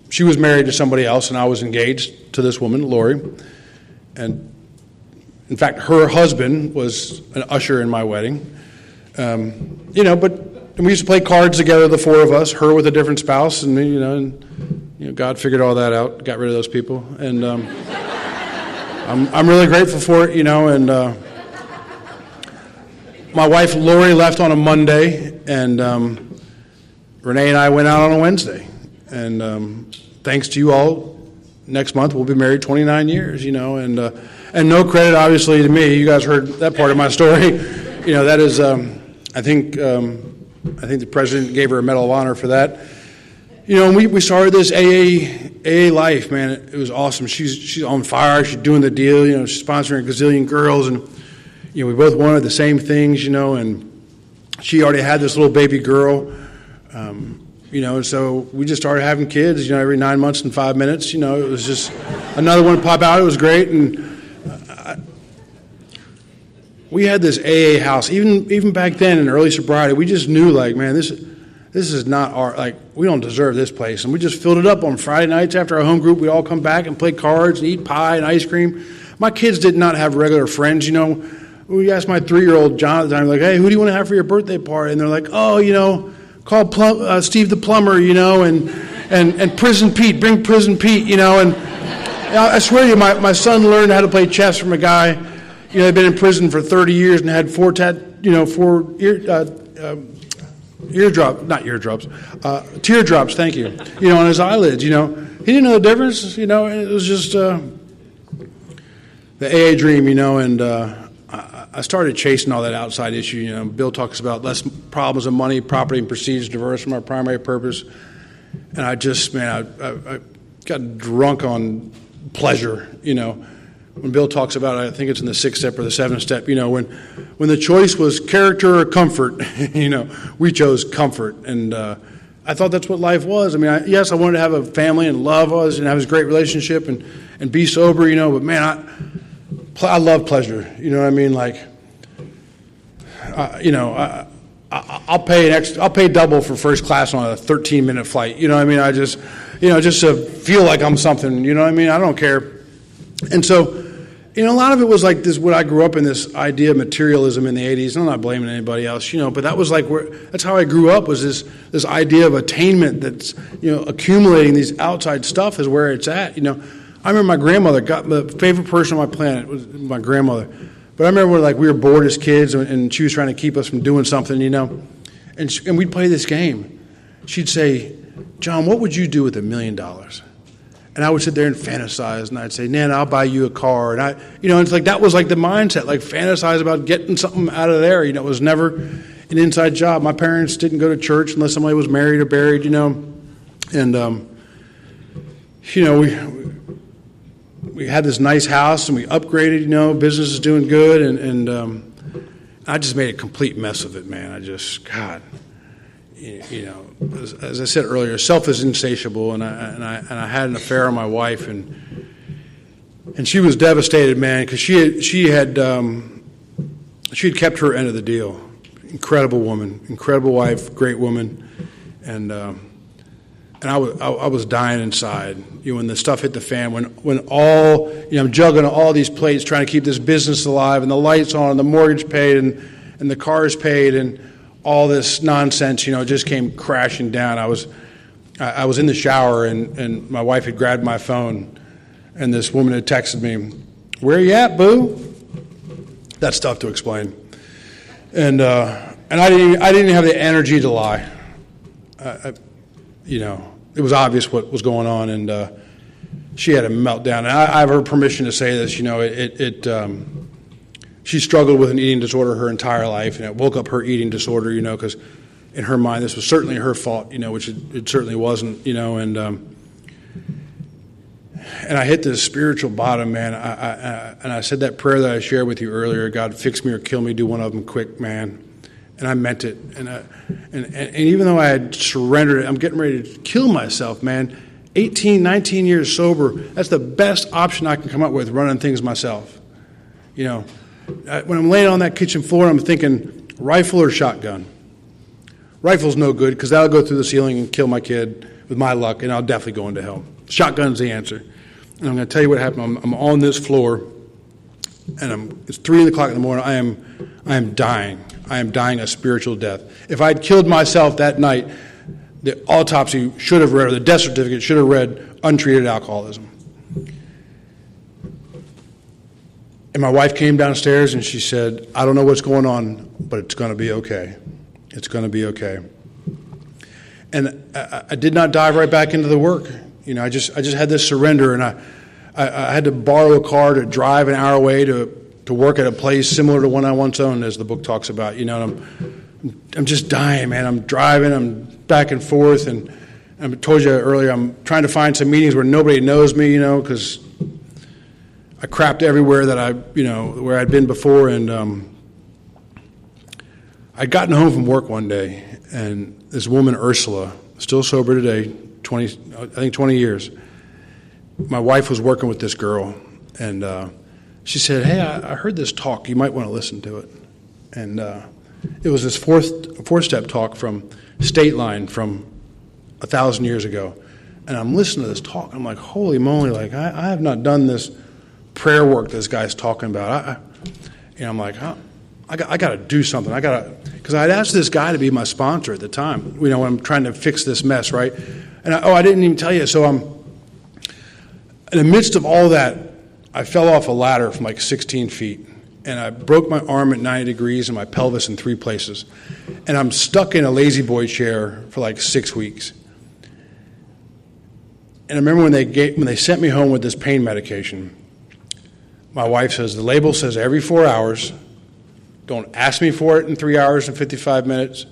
she was married to somebody else, and I was engaged to this woman, Lori. And in fact, her husband was an usher in my wedding. But we used to play cards together, the four of us, her with a different spouse, and me, and God figured all that out, got rid of those people, and I'm really grateful for it, and my wife Lori left on a Monday, and Renee and I went out on a Wednesday, and thanks to you all, next month we'll be married 29 years, and no credit obviously to me. You guys heard that part of my story. That is. I think the president gave her a Medal of Honor for that. And we started this AA life, man. It was awesome. She's on fire. She's doing the deal. She's sponsoring a gazillion girls, and we both wanted the same things. And she already had this little baby girl. And so we just started having kids. Every 9 months and 5 minutes. It was just another one pop out. It was great, and we had this AA house, even back then in early sobriety. We just knew, man, this is not our, we don't deserve this place. And we just filled it up on Friday nights after our home group. We'd all come back and play cards and eat pie and ice cream. My kids did not have regular friends, We asked my 3-year-old John at the time, hey, who do you want to have for your birthday party? And they're like, call Steve the plumber, and Prison Pete, bring Prison Pete, And I swear to you, my son learned how to play chess from a guy. He'd been in prison for 30 years and had 4 teardrops, thank you, on his eyelids, He didn't know the difference, it was just the AA dream, and I started chasing all that outside issue, Bill talks about less problems of money, property, and prestige diverse from our primary purpose, and I just, I got drunk on pleasure, When Bill talks about it, I think it's in the 6th step or the 7th step, when the choice was character or comfort, we chose comfort. And I thought that's what life was. Yes, I wanted to have a family and love us and have this great relationship and be sober, but man, I love pleasure. I'll pay double for first class on a 13-minute flight. I just, just to feel like I'm something, I don't care. And so, a lot of it was like this, what I grew up in, this idea of materialism in the 80s. I'm not blaming anybody else, but that was that's how I grew up, was this idea of attainment that's, accumulating these outside stuff is where it's at. I remember my grandmother, the favorite person on my planet was my grandmother. But I remember when we were bored as kids and she was trying to keep us from doing something, and we'd play this game. She'd say, John, what would you do with $1 million? And I would sit there and fantasize, and I'd say, Nana, I'll buy you a car. And it's that was the mindset, fantasize about getting something out of there. It was never an inside job. My parents didn't go to church unless somebody was married or buried, And, we had this nice house, and we upgraded, business is doing good. And I just made a complete mess of it, man. God. As I said earlier, self is insatiable, and I had an affair on my wife, and she was devastated, man, because she had kept her end of the deal. Incredible woman, incredible wife, great woman, and I was dying inside. When the stuff hit the fan, when all I'm juggling all these plates, trying to keep this business alive, and the lights on, and the mortgage paid, and the cars paid, and all this nonsense, just came crashing down. I was in the shower, and my wife had grabbed my phone, and this woman had texted me, "Where you at, boo?" That's tough to explain. And I didn't have the energy to lie. It was obvious what was going on, and she had a meltdown. And I have her permission to say this. She struggled with an eating disorder her entire life, and it woke up her eating disorder, because in her mind this was certainly her fault, which it certainly wasn't, and I hit this spiritual bottom, man. I said that prayer that I shared with you earlier, God, fix me or kill me, do one of them quick, man. And I meant it, and even though I had surrendered it, I'm getting ready to kill myself, man. 18, 19 years sober, that's the best option I can come up with, running things myself, When I'm laying on that kitchen floor, I'm thinking, rifle or shotgun? Rifle's no good, because that'll go through the ceiling and kill my kid with my luck, and I'll definitely go into hell. Shotgun's the answer. And I'm going to tell you what happened. I'm on this floor, and it's 3 o'clock in the morning. I am dying. I am dying a spiritual death. If I'd killed myself that night, the autopsy should have read, or the death certificate should have read, untreated alcoholism. And my wife came downstairs and she said, I don't know what's going on, but it's going to be okay. It's going to be okay. And I did not dive right back into the work. I just had this surrender, and I had to borrow a car to drive an hour away to work at a place similar to one I once owned, as the book talks about. And I'm just dying, man. I'm driving, I'm back and forth, and I told you earlier, I'm trying to find some meetings where nobody knows me, because I crapped everywhere that where I'd been before, and I'd gotten home from work one day, and this woman, Ursula, still sober today, 20 years, my wife was working with this girl, and she said, hey, I heard this talk, you might want to listen to it. And it was this fourth-step talk from State Line from 1,000 years ago, and I'm listening to this talk, and I'm like, holy moly, I have not done this prayer work this guy's talking about. I'm like, I got to do something. Because I had asked this guy to be my sponsor at the time, when I'm trying to fix this mess, right? And I didn't even tell you. So in the midst of all that, I fell off a ladder from 16 feet, and I broke my arm at 90 degrees and my pelvis in 3 places. And I'm stuck in a lazy boy chair for like 6 weeks. And I remember when they sent me home with this pain medication, my wife says, the label says every 4 hours. Don't ask me for it in 3 hours and 55 minutes.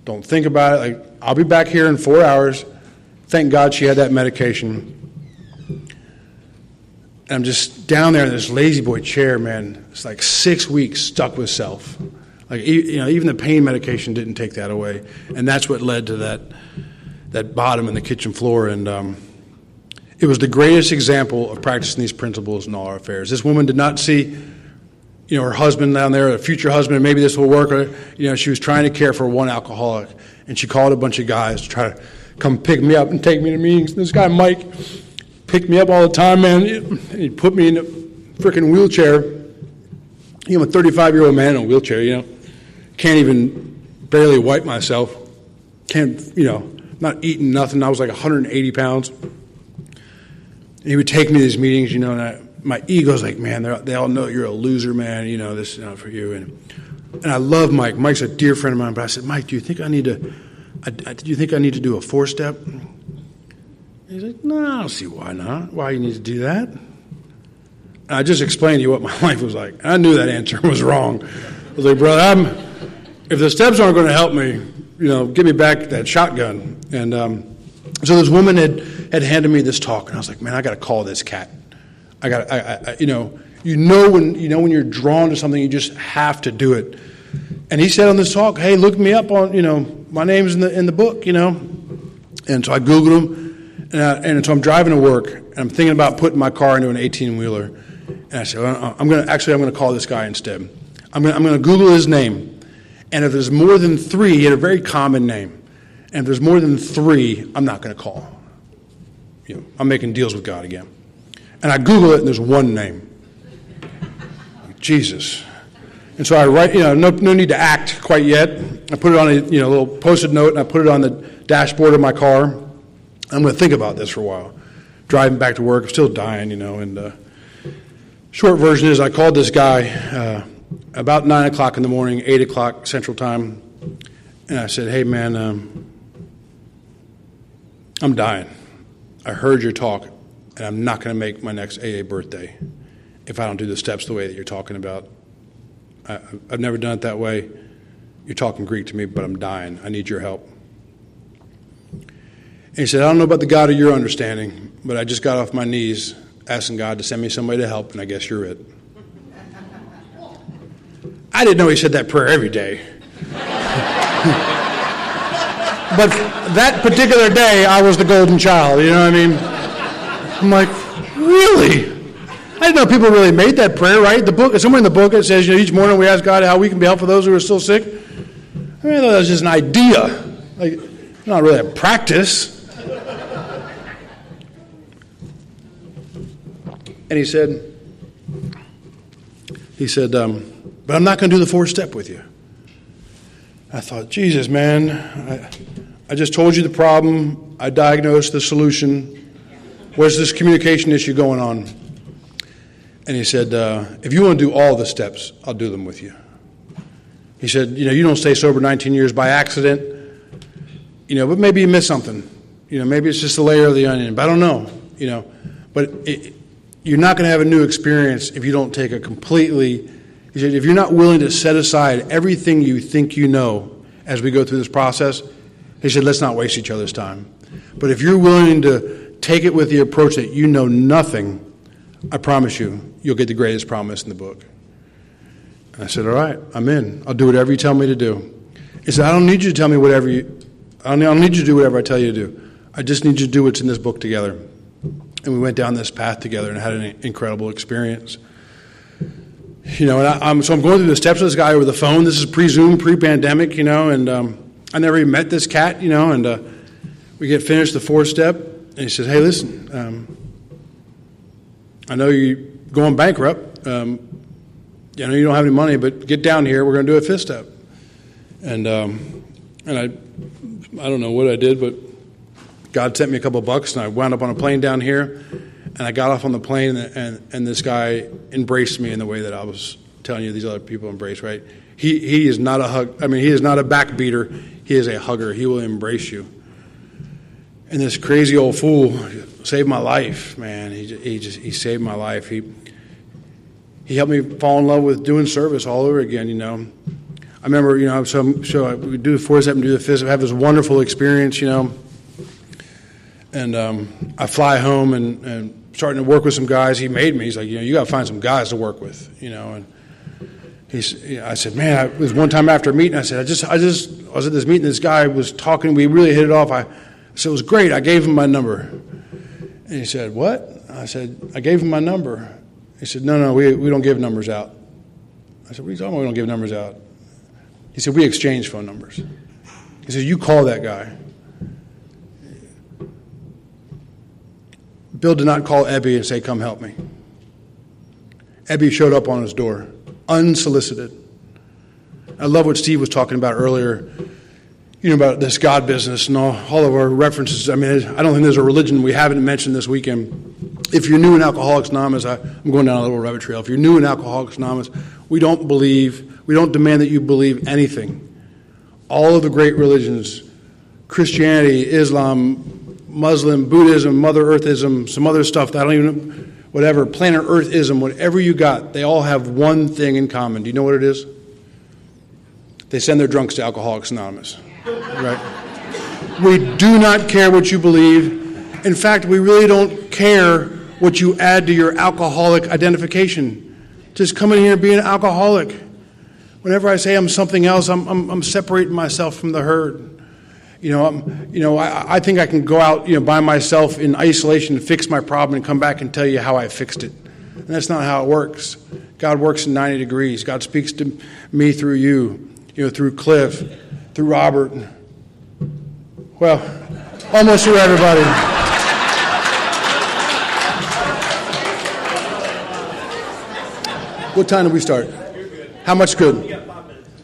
Don't think about it. Like, I'll be back here in 4 hours. Thank God she had that medication. And I'm just down there in this lazy boy chair, man. It's like 6 weeks stuck with self. Like, even the pain medication didn't take that away. And that's what led to that bottom in the kitchen floor. And it was the greatest example of practicing these principles in all our affairs. This woman did not see, her husband down there, a future husband, maybe this will work. She was trying to care for one alcoholic, and she called a bunch of guys to try to come pick me up and take me to meetings. This guy, Mike, picked me up all the time, man. He put me in a freaking wheelchair. I'm a 35-year-old man in a wheelchair, Can't even barely wipe myself. Can't, not eating nothing. I was like 180 pounds. And he would take me to these meetings, and my ego's like, man, they all know you're a loser, man. This is not for you. And I love Mike. Mike's a dear friend of mine. But I said, Mike, do you think I need to do a 4-step? He's like, no, I don't see why not. Why you need to do that? And I just explained to you what my life was like. And I knew that answer was wrong. I was like, brother, if the steps aren't going to help me, give me back that shotgun. And so this woman had handed me this talk, and I was like, man, I got to call this cat. When you're drawn to something, you just have to do it. And he said on this talk, hey, look me up on, my name's in the book, And so I Googled him, and so I'm driving to work, and I'm thinking about putting my car into an 18-wheeler. And I said, I'm going to call this guy instead. I'm going to Google his name. And if there's more than 3, he had a very common name. And if there's more than 3, I'm not going to call. I'm making deals with God again. And I Google it, and there's 1 name. Jesus. And so I write, no need to act quite yet. I put it on a little Post-it note, and I put it on the dashboard of my car. I'm going to think about this for a while. Driving back to work, I'm still dying, and short version is I called this guy about 9 o'clock in the morning, 8 o'clock Central Time, and I said, hey, man, I'm dying. I heard your talk, and I'm not going to make my next AA birthday if I don't do the steps the way that you're talking about. I've never done it that way. You're talking Greek to me, but I'm dying. I need your help. And he said, I don't know about the God of your understanding, but I just got off my knees asking God to send me somebody to help, and I guess you're it. I didn't know he said that prayer every day. But that particular day, I was the golden child, you know what I mean? I'm like, really? I didn't know people really made that prayer, right? The book, somewhere in the book it says, each morning we ask God how we can be helpful for those who are still sick. I thought that was just an idea, like not really a practice. And he said, but I'm not going to do the 4-step with you. I thought, Jesus, man, I just told you the problem. I diagnosed the solution. Where's this communication issue going on? And he said, if you want to do all the steps, I'll do them with you. He said, you don't stay sober 19 years by accident, but maybe you missed something. Maybe it's just a layer of the onion, but I don't know, But you're not going to have a new experience if you don't take a completely, he said, if you're not willing to set aside everything you think you know as we go through this process, he said, let's not waste each other's time. But if you're willing to take it with the approach that you know nothing, I promise you'll get the greatest promise in the book. And I said, all right, I'm in. I'll do whatever you tell me to do. He said, I don't need you to tell me I don't need you to do whatever I tell you to do. I just need you to do what's in this book together. And we went down this path together and had an incredible experience. So I'm going through the steps with this guy over the phone. This is pre-Zoom, pre-pandemic, and I never even met this cat, and we get finished the 4-step, and he says, hey, listen, I know you're going bankrupt. I know you don't have any money, but get down here. We're going to do a 5th step. And I don't know what I did, but God sent me a couple of bucks, and I wound up on a plane down here, and I got off on the plane, and this guy embraced me in the way that I was telling you these other people embrace, right? He is not a hug. I mean, he is not a backbeater. He is a hugger. He will embrace you. And this crazy old fool saved my life, man. He saved my life. He helped me fall in love with doing service all over again, you know. I remember, you know, so we do the 4-step and do the 5-step, have this wonderful experience, you know. And I fly home and starting to work with some guys. He made me. He's like, you know, you got to find some guys to work with, you know. And I said, man, it was one time after a meeting, I said, I was at this meeting, this guy was talking, we really hit it off. I said, it was great. I gave him my number. And he said, what? I said, I gave him my number. He said, no, we don't give numbers out. I said, what are you talking about? We don't give numbers out. He said, we exchange phone numbers. He said, you call that guy. Bill did not call Ebby and say, come help me. Ebby showed up on his door, unsolicited. I love what Steve was talking about earlier, you know, about this God business and all of our references. I mean, I don't think there's a religion we haven't mentioned this weekend. If you're new in Alcoholics Anonymous, I'm going down a little rabbit trail. If you're new in Alcoholics Anonymous, we don't demand that you believe anything. All of the great religions, Christianity, Islam, Muslim, Buddhism, Mother Earthism, some other stuff that I don't even, whatever, planet Earthism, whatever you got, they all have one thing in common. Do you know what it is? They send their drunks to Alcoholics Anonymous. Right? We do not care what you believe. In fact, we really don't care what you add to your alcoholic identification. Just come in here and be an alcoholic. Whenever I say I'm something else, I'm separating myself from the herd. I think I can go out, by myself in isolation and fix my problem and come back and tell you how I fixed it. And that's not how it works. God works in 90 degrees. God speaks to me through you, through Cliff, through Robert. Well, almost through everybody. What time did we start? How much good?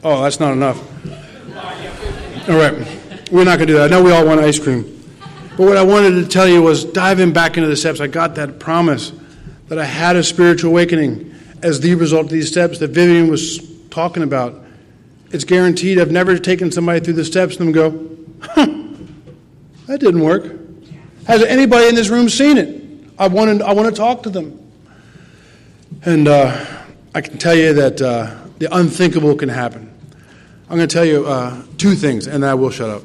Oh, that's not enough. All right. We're not going to do that. I know we all want ice cream. But what I wanted to tell you was diving back into the steps. I got that promise that I had a spiritual awakening as the result of these steps that Vivian was talking about. It's guaranteed. I've never taken somebody through the steps and go, that didn't work. Has anybody in this room seen it? I want to talk to them. And I can tell you that the unthinkable can happen. I'm going to tell you two things, and then I will shut up.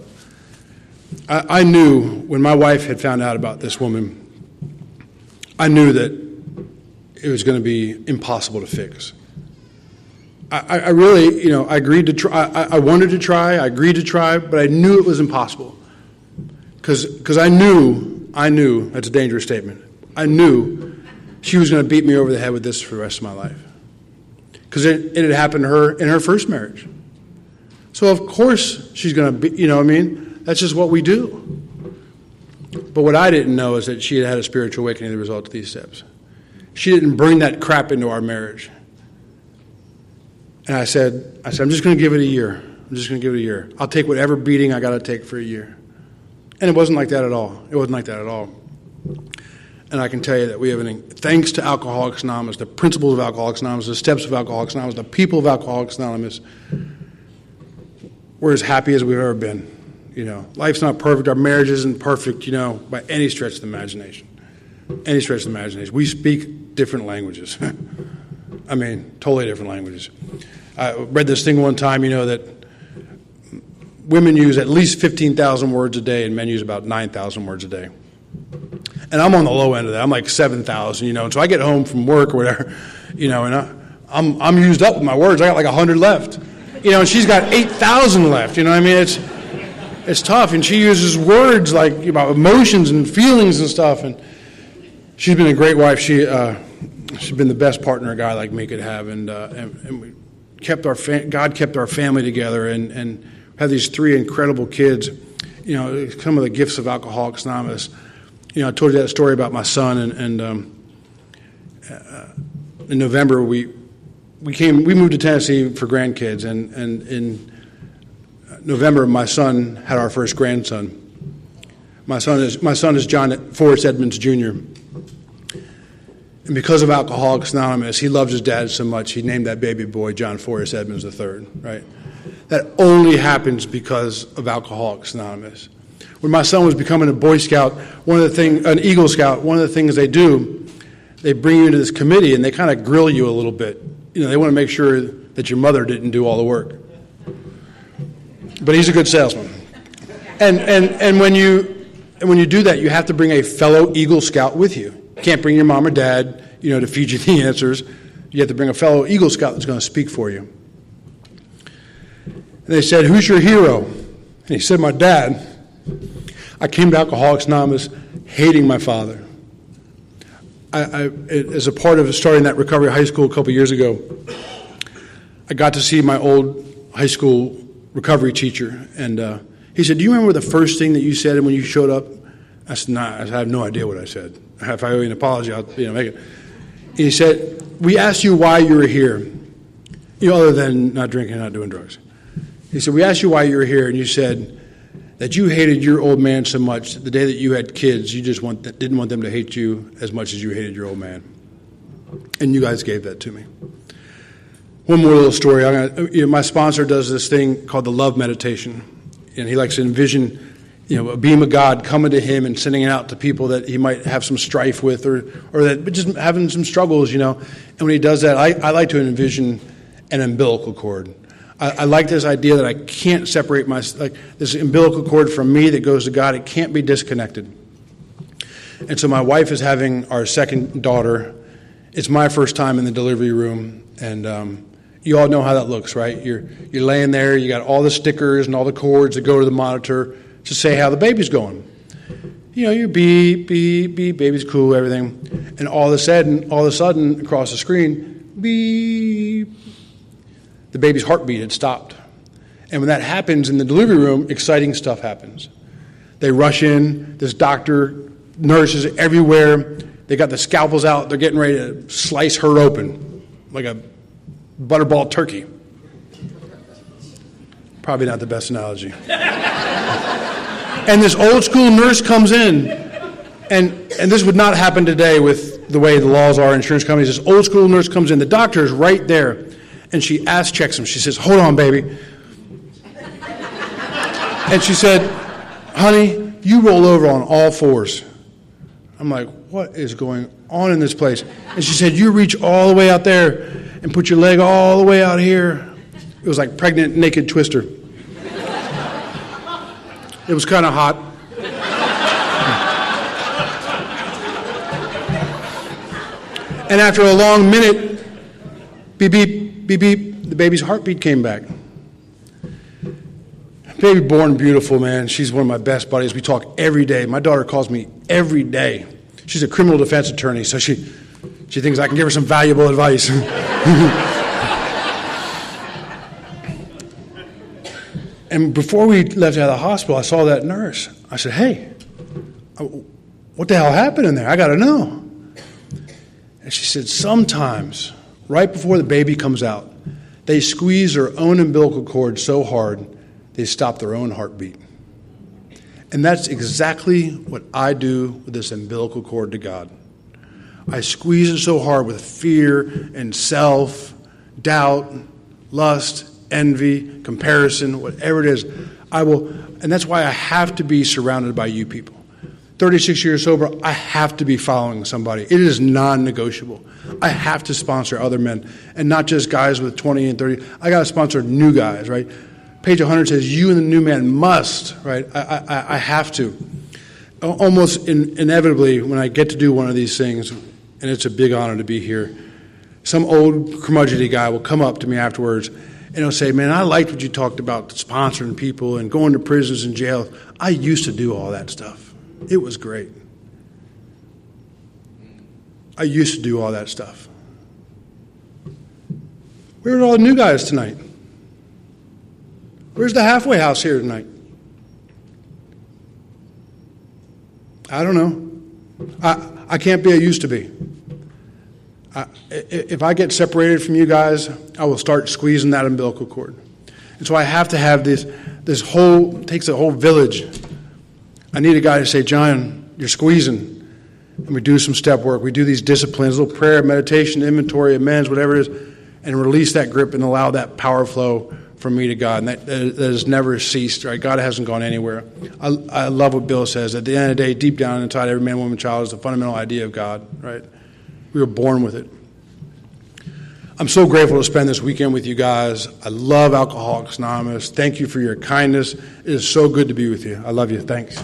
I knew when my wife had found out about this woman, I knew that it was going to be impossible to fix. I really, I agreed to try. I wanted to try. I agreed to try, but I knew it was impossible. Because I knew, that's a dangerous statement. I knew she was going to beat me over the head with this for the rest of my life. Because it had happened to her in her first marriage. So of course she's going to be, that's just what we do. But what I didn't know is that she had a spiritual awakening as a result of these steps. She didn't bring that crap into our marriage. And I said, I'm just going to give it a year. I'm just going to give it a year. I'll take whatever beating I got to take for a year. And it wasn't like that at all. It wasn't like that at all. And I can tell you that we have thanks to Alcoholics Anonymous, the principles of Alcoholics Anonymous, the steps of Alcoholics Anonymous, the people of Alcoholics Anonymous, we're as happy as we've ever been. Life's not perfect. Our marriage isn't perfect, by any stretch of the imagination. Any stretch of the imagination. We speak different languages. Totally different languages. I read this thing one time, that women use at least 15,000 words a day and men use about 9,000 words a day. And I'm on the low end of that. I'm like 7,000, and so I get home from work or whatever, and I'm used up with my words. I got like 100 left, and she's got 8,000 left. It's tough, and she uses words like about emotions and feelings and stuff. And she's been a great wife. She's been the best partner a guy like me could have, and we kept God kept our family together, and have these 3 incredible kids. Some of the gifts of Alcoholics Anonymous. I told you that story about my son, and in November we moved to Tennessee for grandkids, and in November my son had our first grandson. My son is John Forrest Edmonds Jr. And because of Alcoholics Anonymous, he loved his dad so much, he named that baby boy John Forrest Edmonds III, right? That only happens because of Alcoholics Anonymous. When my son was becoming a Boy Scout, an Eagle Scout, one of the things they do, they bring you into this committee and they kind of grill you a little bit. You know, they want to make sure that your mother didn't do all the work. But he's a good salesman. And when you do that, you have to bring a fellow Eagle Scout with you. You can't bring your mom or dad, to feed you the answers. You have to bring a fellow Eagle Scout that's going to speak for you. And they said, "Who's your hero?" And he said, "My dad. I came to Alcoholics Anonymous hating my father." As a part of starting that recovery high school a couple years ago, I got to see my old high school recovery teacher, and he said, "Do you remember the first thing that you said when you showed up?" I said, "Nah, I have no idea what I said. If I owe you an apology, I'll make it." And he said, "We asked you why you were here, other than not drinking, not doing drugs." He said, "We asked you why you were here, and you said that you hated your old man so much that the day that you had kids, you just didn't want them to hate you as much as you hated your old man. And you guys gave that to me." One more little story. My sponsor does this thing called the love meditation, and he likes to envision, a beam of God coming to him and sending it out to people that he might have some strife with, or that just having some struggles, And when he does that, I like to envision an umbilical cord. I like this idea that I can't separate this umbilical cord from me that goes to God. It can't be disconnected. And so my wife is having our second daughter. It's my first time in the delivery room, and you all know how that looks, right? You're laying there. You got all the stickers and all the cords that go to the monitor to say how the baby's going. You beep, beep, beep, baby's cool, everything, and all of a sudden, across the screen, beep. The baby's heartbeat had stopped. And when that happens in the delivery room, exciting stuff happens. They rush in, there's doctor, nurses everywhere. They got the scalpels out. They're getting ready to slice her open like a butterball turkey. Probably not the best analogy. And this old school nurse comes in, and this would not happen today with the way the laws are, insurance companies. This old school nurse comes in. The doctor is right there. And she checks him. She says, "Hold on, baby." And she said, "Honey, you roll over on all fours." I'm like, what is going on in this place? And she said, "You reach all the way out there and put your leg all the way out here." It was like pregnant, naked twister. It was kind of hot. And after a long minute, beep, beep, beep, beep, the baby's heartbeat came back. Baby born beautiful, man. She's one of my best buddies. We talk every day. My daughter calls me every day. She's a criminal defense attorney, so she thinks I can give her some valuable advice. And before we left out of the hospital, I saw that nurse. I said, "Hey, what the hell happened in there? I got to know." And she said, "Sometimes, right before the baby comes out, they squeeze their own umbilical cord so hard they stop their own heartbeat." And that's exactly what I do with this umbilical cord to God. I squeeze it so hard with fear and self, doubt, lust, envy, comparison, whatever it is. And that's why I have to be surrounded by you people. 36 years sober, I have to be following somebody. It is non-negotiable. I have to sponsor other men, and not just guys with 20 and 30. I got to sponsor new guys, right? Page 100 says, "You and the new man must," right? I have to. Almost inevitably, when I get to do one of these things, and it's a big honor to be here, some old curmudgeony guy will come up to me afterwards, and he'll say, "Man, I liked what you talked about sponsoring people and going to prisons and jails. I used to do all that stuff. It was great. I used to do all that stuff." Where are all the new guys tonight? Where's the halfway house here tonight? I don't know. I can't be a used to be. If I get separated from you guys, I will start squeezing that umbilical cord. And so I have to have this takes a whole village. I need a guy to say, "John, you're squeezing." and we do some step work. We do these disciplines, little prayer, meditation, inventory, amends, whatever it is, and release that grip and allow that power flow from me to God. And that has never ceased, right? God hasn't gone anywhere. I love what Bill says. At the end of the day, deep down inside every man, woman, child is the fundamental idea of God, right? We were born with it. I'm so grateful to spend this weekend with you guys. I love Alcoholics Anonymous. Thank you for your kindness. It is so good to be with you. I love you. Thanks.